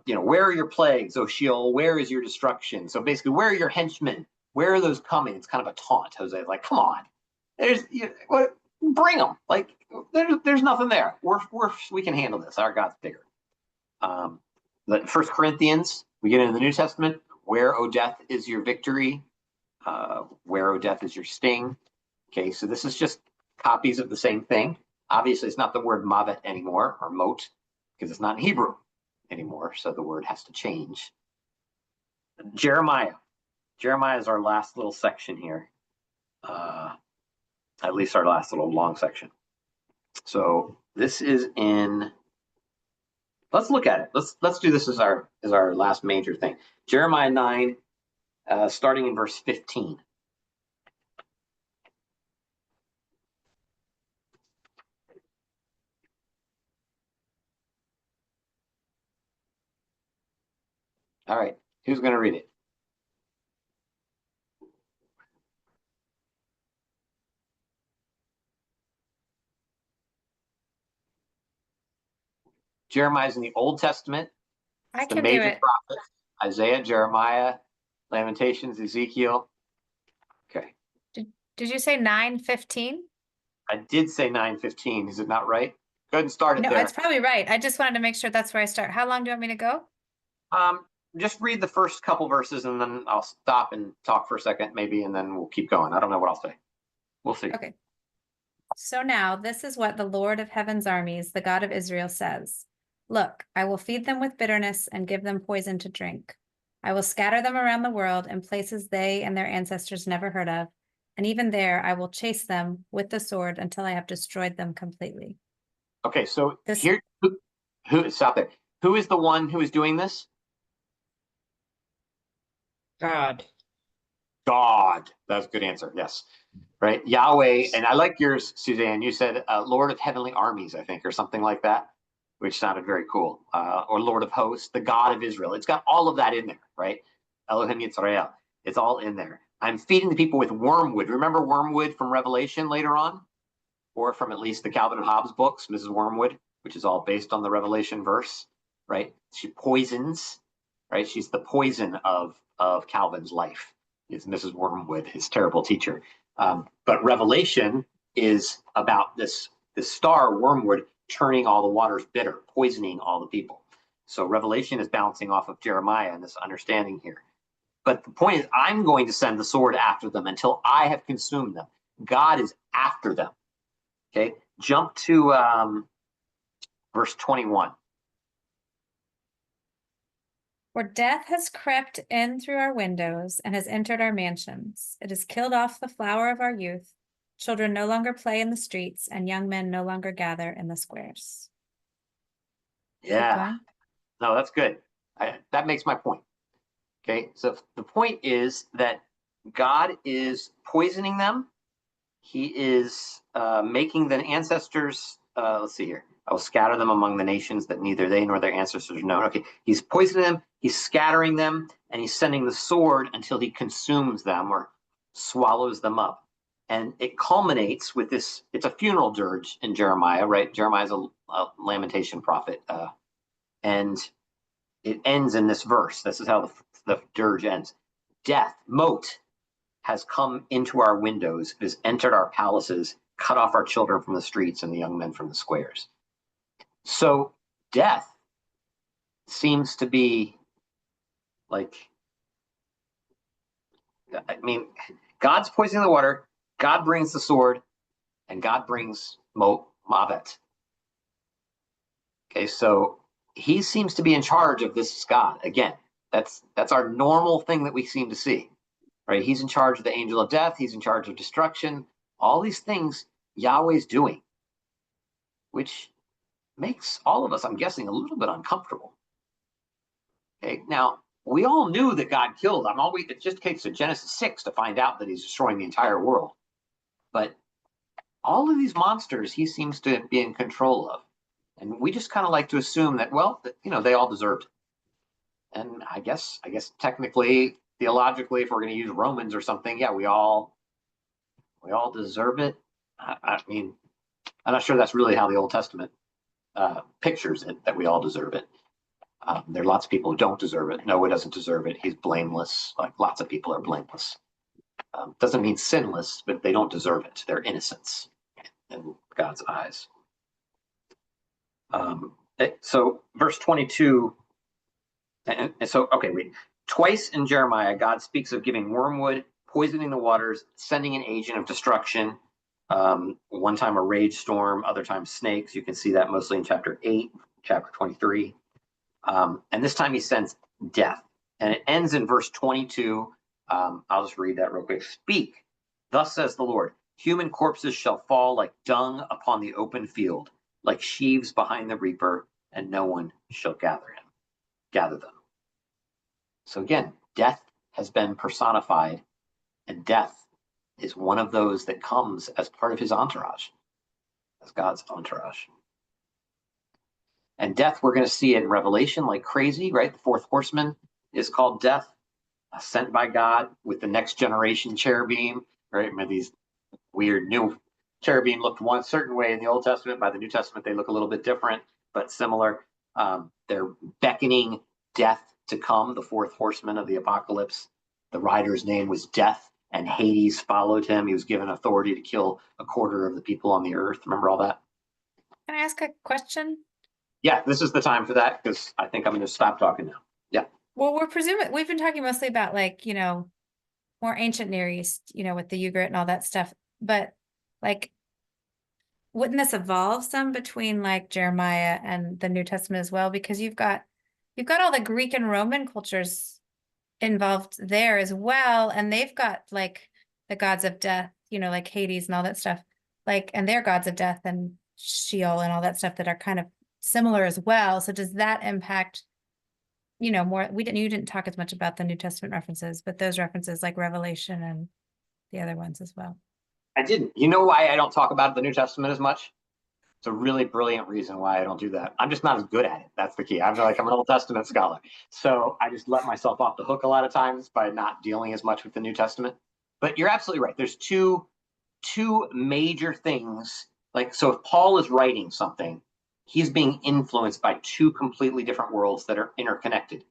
where are your plagues, O Sheol? Where is your destruction? So basically, where are your henchmen? Where are those coming? It's kind of a taunt. Hosea's like, come on, bring them. Like, there's nothing there. We can handle this. Our God's bigger. The 1 Corinthians, we get into the New Testament. Where, O death, is your victory? Where, O death, is your sting? Okay, so this is just copies of the same thing. Obviously, it's not the word mavet anymore, or mot, because it's not in Hebrew anymore, so the word has to change. Jeremiah. Jeremiah is our last little section here. At least our last little long section. So this is in, let's look at it. Let's do this as our last major thing. Jeremiah 9, starting in verse 15. All right, who's going to read it? Jeremiah's in the Old Testament. I The can do major it. prophets: Isaiah, Jeremiah, Lamentations, Ezekiel. Okay, Did you say 9:15? I did say 9:15. Is it not right? Go ahead and start it No, there. it's probably right. I just wanted to make sure that's where I start. How long do you want me to go? Just read the first couple verses and then I'll stop and talk for a second, maybe, and then we'll keep going. I don't know what I'll say. We'll see. Okay. So now this is what the Lord of heaven's armies, the God of Israel, says. Look, I will feed them with bitterness and give them poison to drink. I will scatter them around the world in places they and their ancestors never heard of. And even there, I will chase them with the sword until I have destroyed them completely. Okay, so This- here, who stop there? Who is the one who is doing this? God. God. That's a good answer. Yes. Right. Yahweh. And I like yours, Suzanne. You said Lord of heavenly armies, I think, or something like that, which sounded very cool. Or Lord of hosts, the God of Israel. It's got all of that in there, right? Elohim Yitzrael. It's all in there. I'm feeding the people with wormwood. Remember wormwood from Revelation later on? Or from at least the Calvin and Hobbes books, Mrs. Wormwood, which is all based on the Revelation verse, right? She poisons, right? She's the poison of Calvin's life, is Mrs. Wormwood, his terrible teacher. But Revelation is about this star, Wormwood, turning all the waters bitter, poisoning all the people. So Revelation is bouncing off of Jeremiah and this understanding here. But the point is, I'm going to send the sword after them until I have consumed them. God is after them. Okay, jump to verse 21. For death has crept in through our windows and has entered our mansions. It has killed off the flower of our youth. Children no longer play in the streets, and young men no longer gather in the squares. Keep Yeah, going. no, that's good. That makes my point. Okay, so the point is that God is poisoning them. He is making the ancestors, let's see here. I will scatter them among the nations that neither they nor their ancestors know. Okay, he's poisoning them, he's scattering them, and he's sending the sword until he consumes them or swallows them up. And it culminates with this, it's a funeral dirge in Jeremiah, right? Jeremiah's a lamentation prophet. And it ends in this verse. This is how the dirge ends. Death, Mot, has come into our windows, has entered our palaces, cut off our children from the streets and the young men from the squares. So death seems to be like, I mean, God's poisoning the water, God brings the sword, and God brings Mavet. Okay, so he seems to be in charge of this God. Again, that's our normal thing that we seem to see. Right? He's in charge of the angel of death. He's in charge of destruction. All these things Yahweh's doing, which makes all of us, I'm guessing, a little bit uncomfortable. Okay, now we all knew that God killed. It just takes to Genesis 6 to find out that he's destroying the entire world. But all of these monsters he seems to be in control of. And we just kind of like to assume that, well, they all deserved it. And I guess technically, theologically, if we're going to use Romans or something, yeah, we all deserve it. I mean, I'm not sure that's really how the Old Testament pictures it, that we all deserve it. There are lots of people who don't deserve it. Noah doesn't deserve it. He's blameless. Like lots of people are blameless. Doesn't mean sinless, but they don't deserve it. They're innocents in God's eyes. So verse 22, and so, okay, wait. Twice in Jeremiah, God speaks of giving wormwood, poisoning the waters, sending an agent of destruction. One time a rage storm, other times snakes. You can see that mostly in chapter 8, chapter 23. And this time he sends death. And it ends in verse 22. I'll just read that real quick. Speak, thus says the Lord, human corpses shall fall like dung upon the open field, like sheaves behind the reaper, and no one shall gather them. So again, death has been personified, and death is one of those that comes as part of his entourage, as God's entourage. And death, we're going to see in Revelation like crazy, right? The fourth horseman is called death, sent by God with the next generation cherubim, right? These weird new cherubim looked one certain way in the Old Testament. By the New Testament, they look a little bit different, but similar. They're beckoning death to come, the fourth horseman of the apocalypse. The rider's name was Death, and Hades followed him. He was given authority to kill a quarter of the people on the earth. Remember all that? Can I ask a question? Yeah, this is the time for that, because I think I'm going to stop talking now. Yeah. Well, we've been talking mostly about like, more ancient Near East, with the Ugarit and all that stuff. But like, wouldn't this evolve some between like Jeremiah and the New Testament as well? Because you've got all the Greek and Roman cultures involved there as well. And they've got like the gods of death, like Hades and all that stuff, like, and their gods of death and Sheol and all that stuff that are kind of similar as well. So does that impact, more? You didn't talk as much about the New Testament references, but those references like Revelation and the other ones as well. I didn't. You know why I don't talk about the New Testament as much? It's a really brilliant reason why I don't do that. I'm just not as good at it. That's the key. I'm an Old Testament scholar. So I just let myself off the hook a lot of times by not dealing as much with the New Testament. But you're absolutely right. There's two major things. Like, so if Paul is writing something, he's being influenced by two completely different worlds that are interconnected,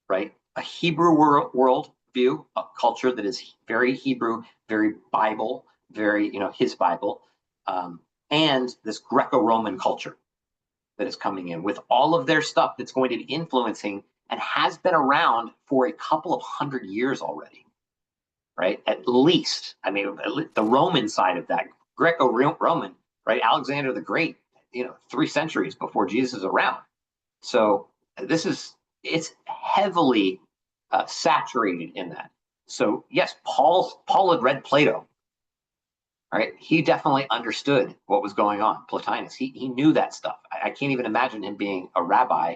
right? A Hebrew world view, a culture that is very Hebrew, very Bible, very, his Bible, and this Greco-Roman culture that is coming in with all of their stuff that's going to be influencing and has been around for a couple of 100 years already, right? At least, the Roman side of that, Greco-Roman, right? Alexander the Great, 3 centuries before Jesus is around. So it's heavily saturated in that. So yes, Paul had read Plato, right? He definitely understood what was going on. Plotinus, he knew that stuff. I can't even imagine him being a rabbi,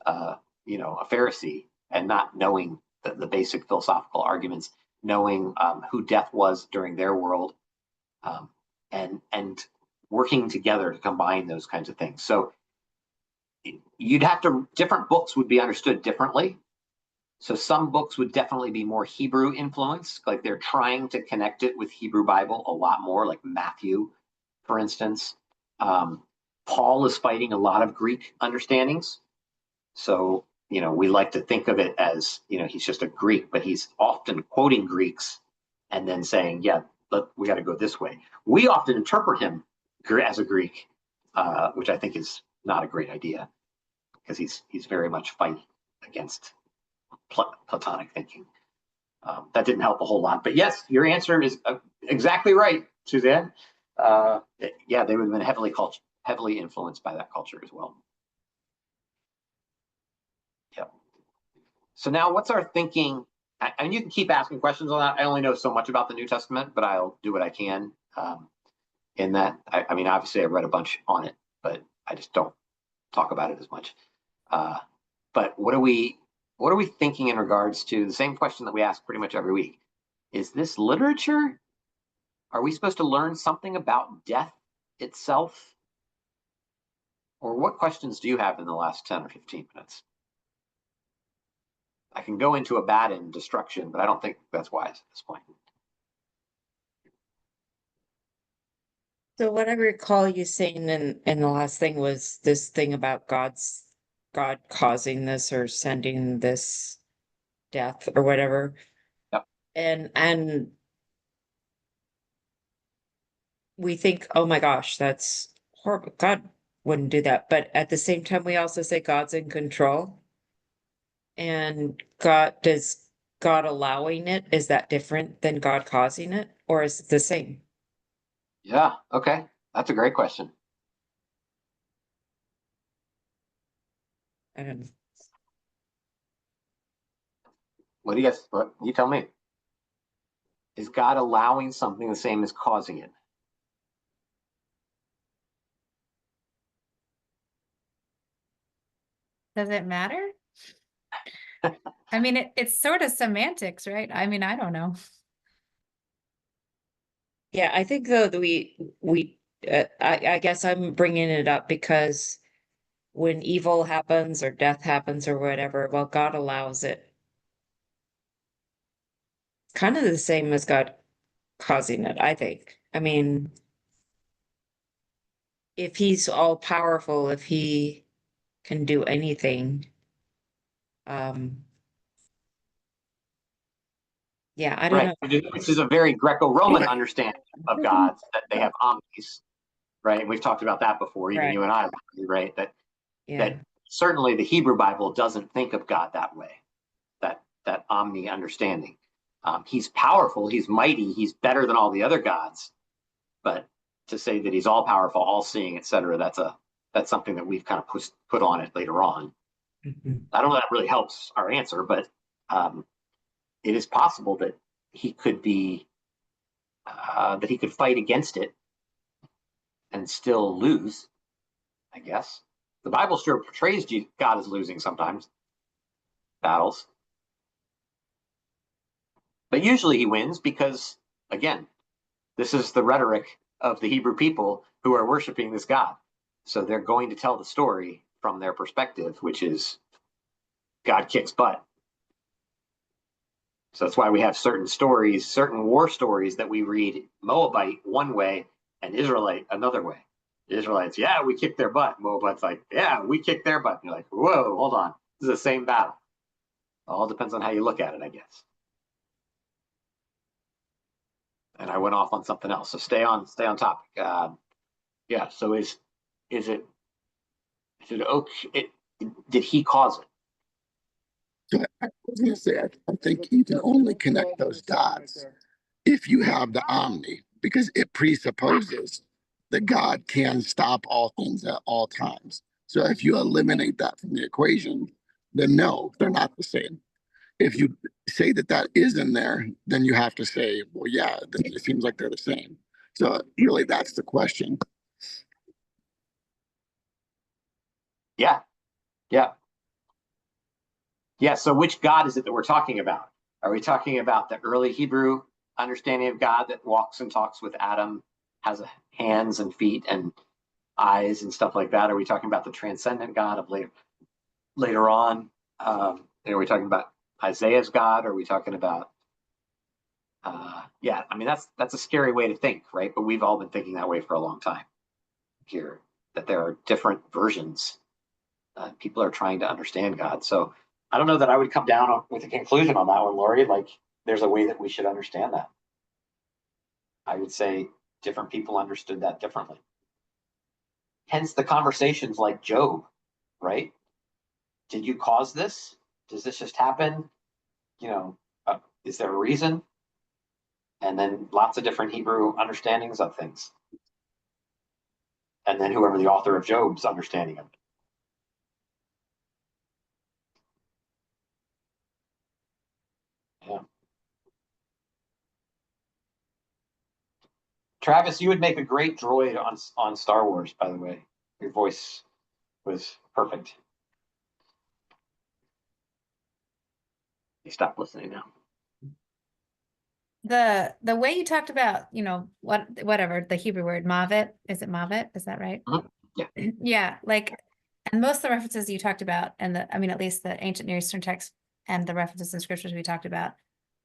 a Pharisee, and not knowing the basic philosophical arguments, knowing who death was during their world, and working together to combine those kinds of things. So different books would be understood differently. So some books would definitely be more Hebrew influenced, like they're trying to connect it with Hebrew Bible a lot more, like Matthew, for instance. Paul is fighting a lot of Greek understandings. So, we like to think of it as, he's just a Greek, but he's often quoting Greeks and then saying, yeah, we got to go this way. We often interpret him as a Greek, which I think is not a great idea, because he's very much fighting against Platonic thinking. That didn't help a whole lot, but yes, your answer is exactly right, Suzanne. Yeah, they would have been heavily influenced by that culture as well. Yep. So now what's our thinking? And you can keep asking questions on that. I only know so much about the New Testament, but I'll do what I can in that. Obviously I read a bunch on it, but I just don't talk about it as much. But what are we thinking in regards to the same question that we ask pretty much every week? Is this literature? Are we supposed to learn something about death itself? Or what questions do you have in the last 10 or 15 minutes? I can go into Abaddon destruction, but I don't think that's wise at this point. So what I recall you saying in the last thing was this thing about God's God causing this or sending this death or whatever. Yep. And we think, oh my gosh, that's horrible. God wouldn't do that. But at the same time, we also say God's in control. And does God allowing it, is that different than God causing it, or is it the same? Yeah. Okay. That's a great question. I don't know. What do you guys, what, you tell me. Is God allowing something the same as causing it? Does it matter? I mean, it's sort of semantics, right? I mean, I don't know. Yeah, I think though that I guess I'm bringing it up because when evil happens or death happens or whatever, well, God allows it. Kind of the same as God causing it, I think. I mean, if he's all powerful, if he can do anything, yeah, I don't Right. know. Which is a very Greco-Roman understanding of gods, that they have omnis, right? And we've talked about that before, even Right. you and I, right? Yeah. That certainly the Hebrew Bible doesn't think of God that way, that omni understanding. He's powerful, he's mighty, he's better than all the other gods, but to say that he's all powerful, all seeing, etc., that's something that we've kind of put on it later on. Mhm. I don't know if that really helps our answer, but it is possible that he could be that he could fight against it and still lose. I guess the Bible sure portrays God as losing sometimes battles, but usually he wins because, again, this is the rhetoric of the Hebrew people who are worshiping this God. So they're going to tell the story from their perspective, which is God kicks butt. So that's why we have certain stories, certain war stories that we read Moabite one way and Israelite another way. The Israelites, yeah, we kicked their butt. Moabite's like, yeah, we kicked their butt. And you're like, whoa, hold on. This is the same battle. All depends on how you look at it, I guess. And I went off on something else. So stay on topic. Yeah. So is it okay? Did he cause it? So I was going to say, I think you can only connect those dots if you have the omni, because it presupposes that God can stop all things at all times. So if you eliminate that from the equation, then no, they're not the same. If you say that that is in there, then you have to say, well, yeah, then it seems like they're the same. So really, that's the question. Yeah. Yeah. Yeah. So which God is it that we're talking about? Are we talking about the early Hebrew understanding of God that walks and talks with Adam, has hands and feet and eyes and stuff like that? Are we talking about the transcendent God of later on? Are we talking about Isaiah's God? Are we talking about yeah, I mean that's a scary way to think, right? But we've all been thinking that way for a long time here, that there are different versions. People are trying to understand God. So I don't know that I would come down with a conclusion on that one, Lori. Like there's a way that we should understand that. I would say different people understood that differently. Hence the conversations like Job, right? Did you cause this? Does this just happen? You know, is there a reason? And then lots of different Hebrew understandings of things. And then whoever the author of Job's understanding of it. Yeah. Travis, you would make a great droid on Star Wars, by the way. Your voice was perfect. You stopped listening now. The way you talked about, you know, whatever the Hebrew word mavet, is it mavet? Is that right? Mhm. Yeah. Yeah, like, and most of the references you talked about, and I mean, at least the ancient Near Eastern texts and the references in scriptures we talked about,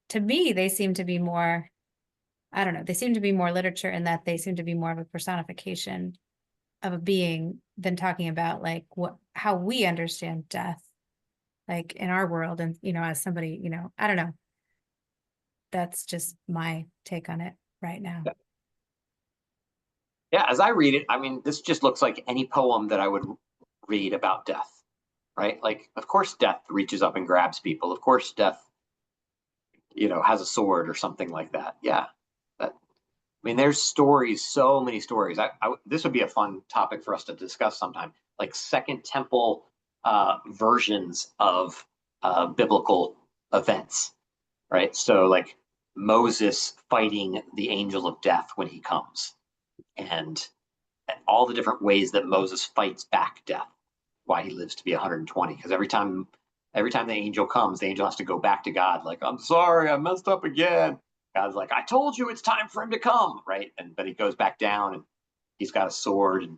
to me, they seem to be more, I don't know, they seem to be more literature in that they seem to be more of a personification of a being than talking about like what how we understand death, like in our world. And, as somebody, I don't know. That's just my take on it right now. Yeah, as I read it, I mean, this just looks like any poem that I would read about death, right? Like, of course, death reaches up and grabs people. Of course, death, has a sword or something like that. Yeah. But, I mean, there's stories, so many stories. This would be a fun topic for us to discuss sometime, like Second Temple versions of biblical events, right? So, like Moses fighting the angel of death when he comes, and all the different ways that Moses fights back death, why he lives to be 120. Because every time the angel comes, the angel has to go back to God, like, I'm sorry, I messed up again. God's like, I told you it's time for him to come, right? But he goes back down and he's got a sword, and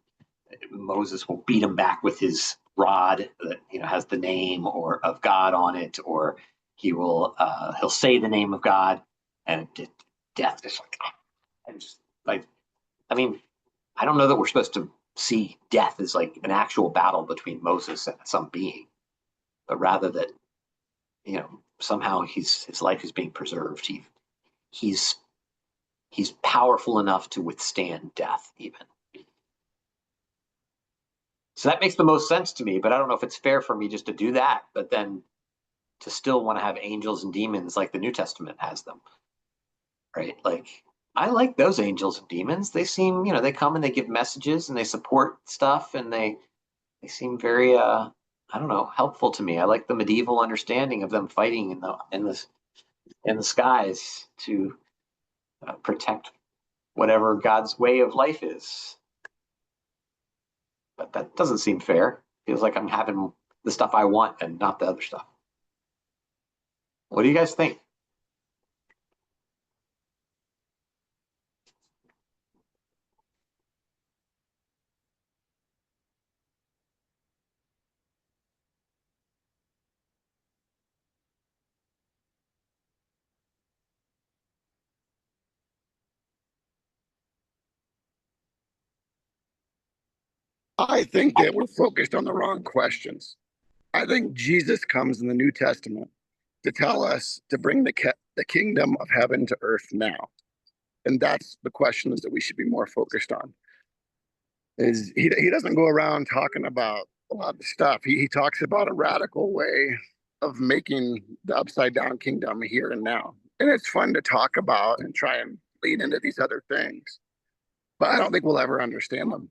Moses will beat him back with his rod that has the name or of God on it, or he'll say the name of God, and death is like, and just like, I mean, I don't know that we're supposed to see death as like an actual battle between Moses and some being, but rather that, somehow his life is being preserved. He's powerful enough to withstand death even. So that makes the most sense to me, but I don't know if it's fair for me just to do that, but then to still want to have angels and demons like the New Testament has them, right? Like, I like those angels and demons. They seem, they come and they give messages and they support stuff, and they seem very, I don't know, helpful to me. I like the medieval understanding of them fighting in the skies to protect whatever God's way of life is. But that doesn't seem fair. Feels like I'm having the stuff I want and not the other stuff. What do you guys think? I think that we're focused on the wrong questions. I think Jesus comes in the New Testament to tell us to bring the kingdom of heaven to earth now. And that's the questions that we should be more focused on. Is he doesn't go around talking about a lot of stuff. He talks about a radical way of making the upside down kingdom here and now. And it's fun to talk about and try and lead into these other things. But I don't think we'll ever understand them.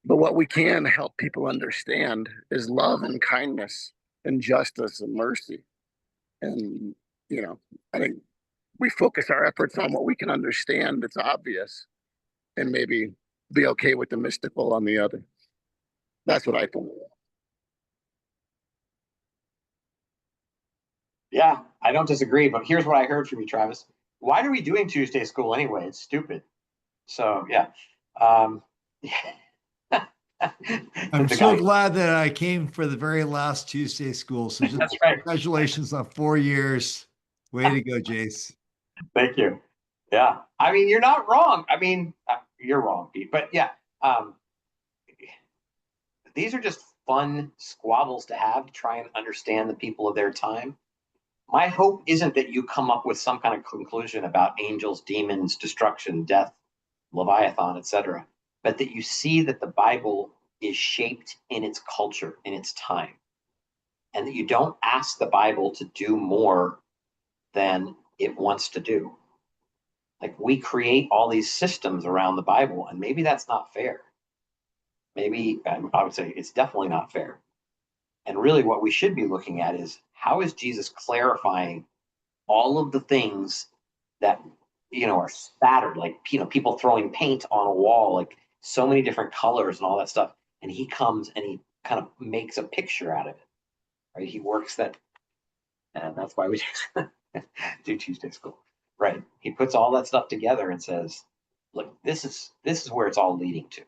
But what we can help people understand is love and kindness and justice and mercy. And, I think we focus our efforts on what we can understand. It's obvious, and maybe be okay with the mystical on the other. That's what I think. Yeah, I don't disagree, but here's what I heard from you, Travis. Why are we doing Tuesday school anyway? It's stupid. So yeah. I'm so glad that I came for the very last Tuesday school. So just That's right. Congratulations on 4 years. Way to go, Jace. Thank you. Yeah. I mean, you're not wrong. I mean, you're wrong, Pete. But yeah, these are just fun squabbles to have to try and understand the people of their time. My hope isn't that you come up with some kind of conclusion about angels, demons, destruction, death, Leviathan, etc., but that you see that the Bible is shaped in its culture, in its time, and that you don't ask the Bible to do more than it wants to do. Like, we create all these systems around the Bible, and maybe that's not fair. Maybe I would say it's definitely not fair. And really, what we should be looking at is, how is Jesus clarifying all of the things that are spattered, like people throwing paint on a wall, like so many different colors and all that stuff. And he comes and he kind of makes a picture out of it, right? He works that, and that's why we do Tuesday school, right? He puts all that stuff together and says, look, this is where it's all leading to.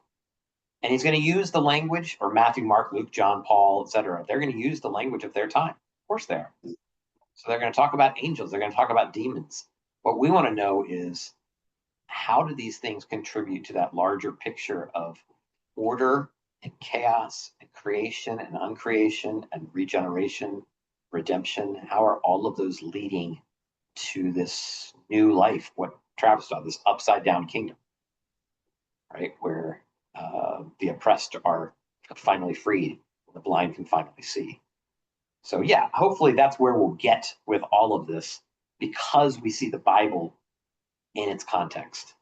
And he's going to use the language, or Matthew, Mark, Luke, John, Paul, etc. They're going to use the language of their time. Of course they are. So they're going to talk about angels. They're going to talk about demons. What we want to know is, how do these things contribute to that larger picture of order and chaos and creation and uncreation and regeneration, redemption? How are all of those leading to this new life? What Travis saw, this upside down kingdom, right? Where the oppressed are finally freed, the blind can finally see. So yeah, hopefully that's where we'll get with all of this, because we see the Bible in its context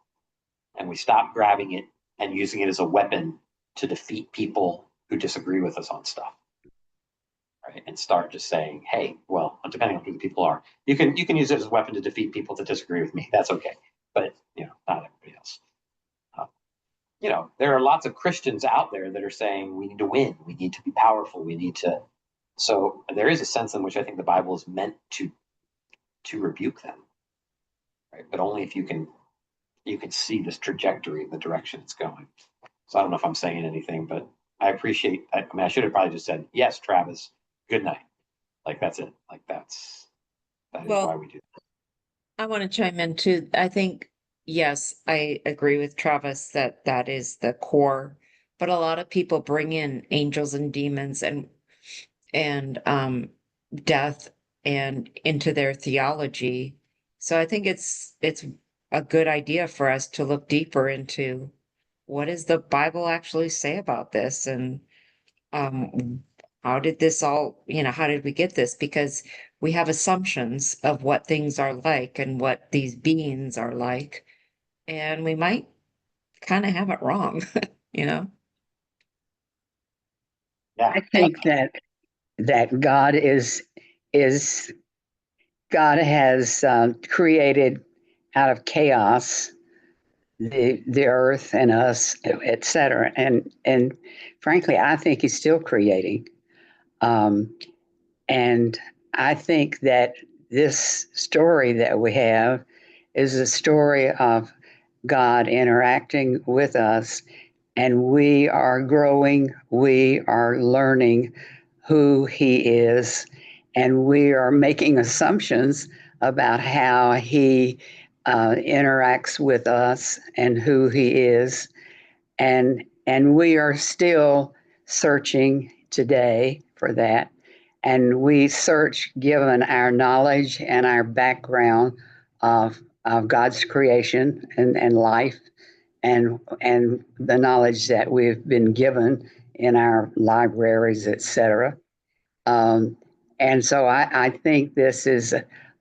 and we stop grabbing it and using it as a weapon to defeat people who disagree with us on stuff, right? And start just saying, hey, well, depending on who the people are, you can use it as a weapon to defeat people that disagree with me. That's okay, but not everybody else. There are lots of Christians out there that are saying we need to win, we need to be powerful, we need to. So there is a sense in which I think the Bible is meant to rebuke them, right? But only if you can see this trajectory, the direction it's going. So I don't know if I'm saying anything, but I appreciate. I mean, I should have probably just said yes, Travis. Good night. Like that's it. Like that is why we do that. I want to chime in too. I think, yes, I agree with Travis that that is the core, but a lot of people bring in angels and demons and death and into their theology. So I think it's a good idea for us to look deeper into what does the Bible actually say about this, and how did this all, how did we get this? Because we have assumptions of what things are like and what these beings are like, and we might kind of have it wrong, Yeah. I think that God God has created out of chaos the earth and us, etc. And frankly, I think He's still creating. And I think that this story that we have is a story of God interacting with us, and we are growing, we are learning who He is, and we are making assumptions about how He interacts with us and who He is. And we are still searching today for that. And we search given our knowledge and our background of God's creation and life and the knowledge that we've been given in our libraries, etc. And so I think this is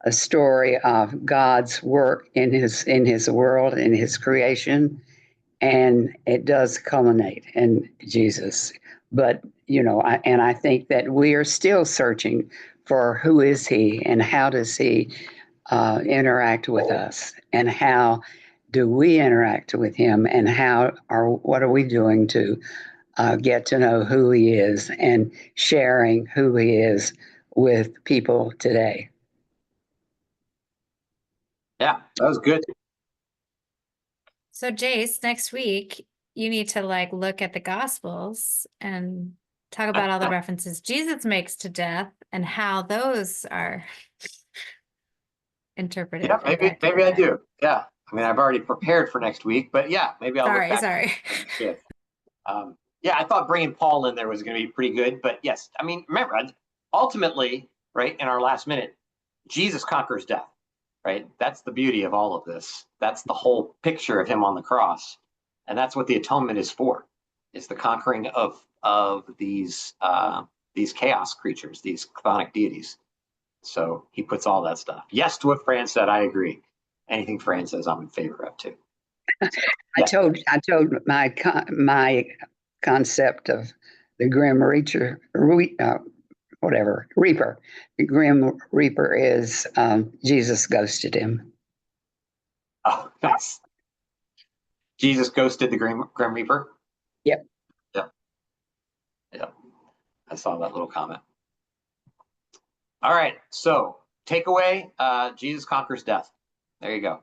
a story of God's work in his world, in His creation, and it does culminate in Jesus. But I think that we are still searching for who is He and how does He interact with us, and how do we interact with Him, and what are we doing to get to know who He is and sharing who He is with people today. Yeah, that was good. So Jace, next week you need to look at the Gospels and talk about all the references Jesus makes to death and how those are interpreted. Yeah, maybe I do. Yeah, I mean, I've already prepared for next week, but yeah, maybe I'll look back. Sorry. Yeah, I thought bringing Paul in there was going to be pretty good, but yes, I mean, remember, ultimately, right, in our last minute, Jesus conquers death, right? That's the beauty of all of this. That's the whole picture of Him on the cross, and that's what the atonement is for. Is the conquering of these chaos creatures, these chthonic deities. So He puts all that stuff. Yes, to what Fran said, I agree. Anything Fran says, I'm in favor of too. I told my concept of the Grim Reaper. The Grim Reaper is Jesus ghosted him. Oh, nice. Jesus ghosted the Grim Reaper? Yep. I saw that little comment. All right, so takeaway, Jesus conquers death. There you go.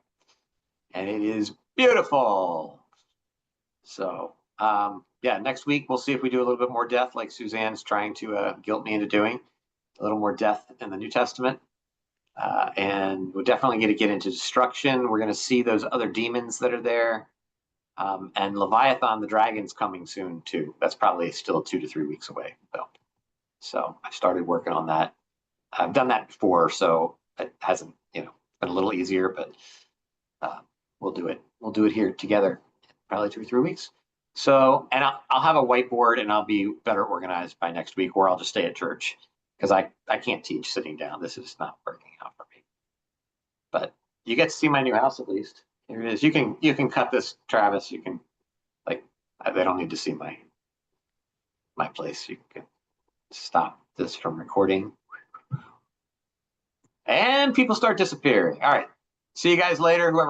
And it is beautiful. So, next week we'll see if we do a little bit more death, like Suzanne's trying to guilt me into doing. A little more death in the New Testament. And we're definitely going to get into destruction. We're going to see those other demons that are there. And Leviathan, the dragon's coming soon too. That's probably still 2 to 3 weeks away though. So I started working on that. I've done that before, so it hasn't, been a little easier, but we'll do it. We'll do it here together, probably 2 or 3 weeks. So, and I'll have a whiteboard and I'll be better organized by next week, or I'll just stay at church because I can't teach sitting down. This is not working out for me. But you get to see my new house at least. Here it is. You can cut this, Travis. You can, like, they don't need to see my place. You can stop this from recording. And people start disappearing. All right. See you guys later. Whoever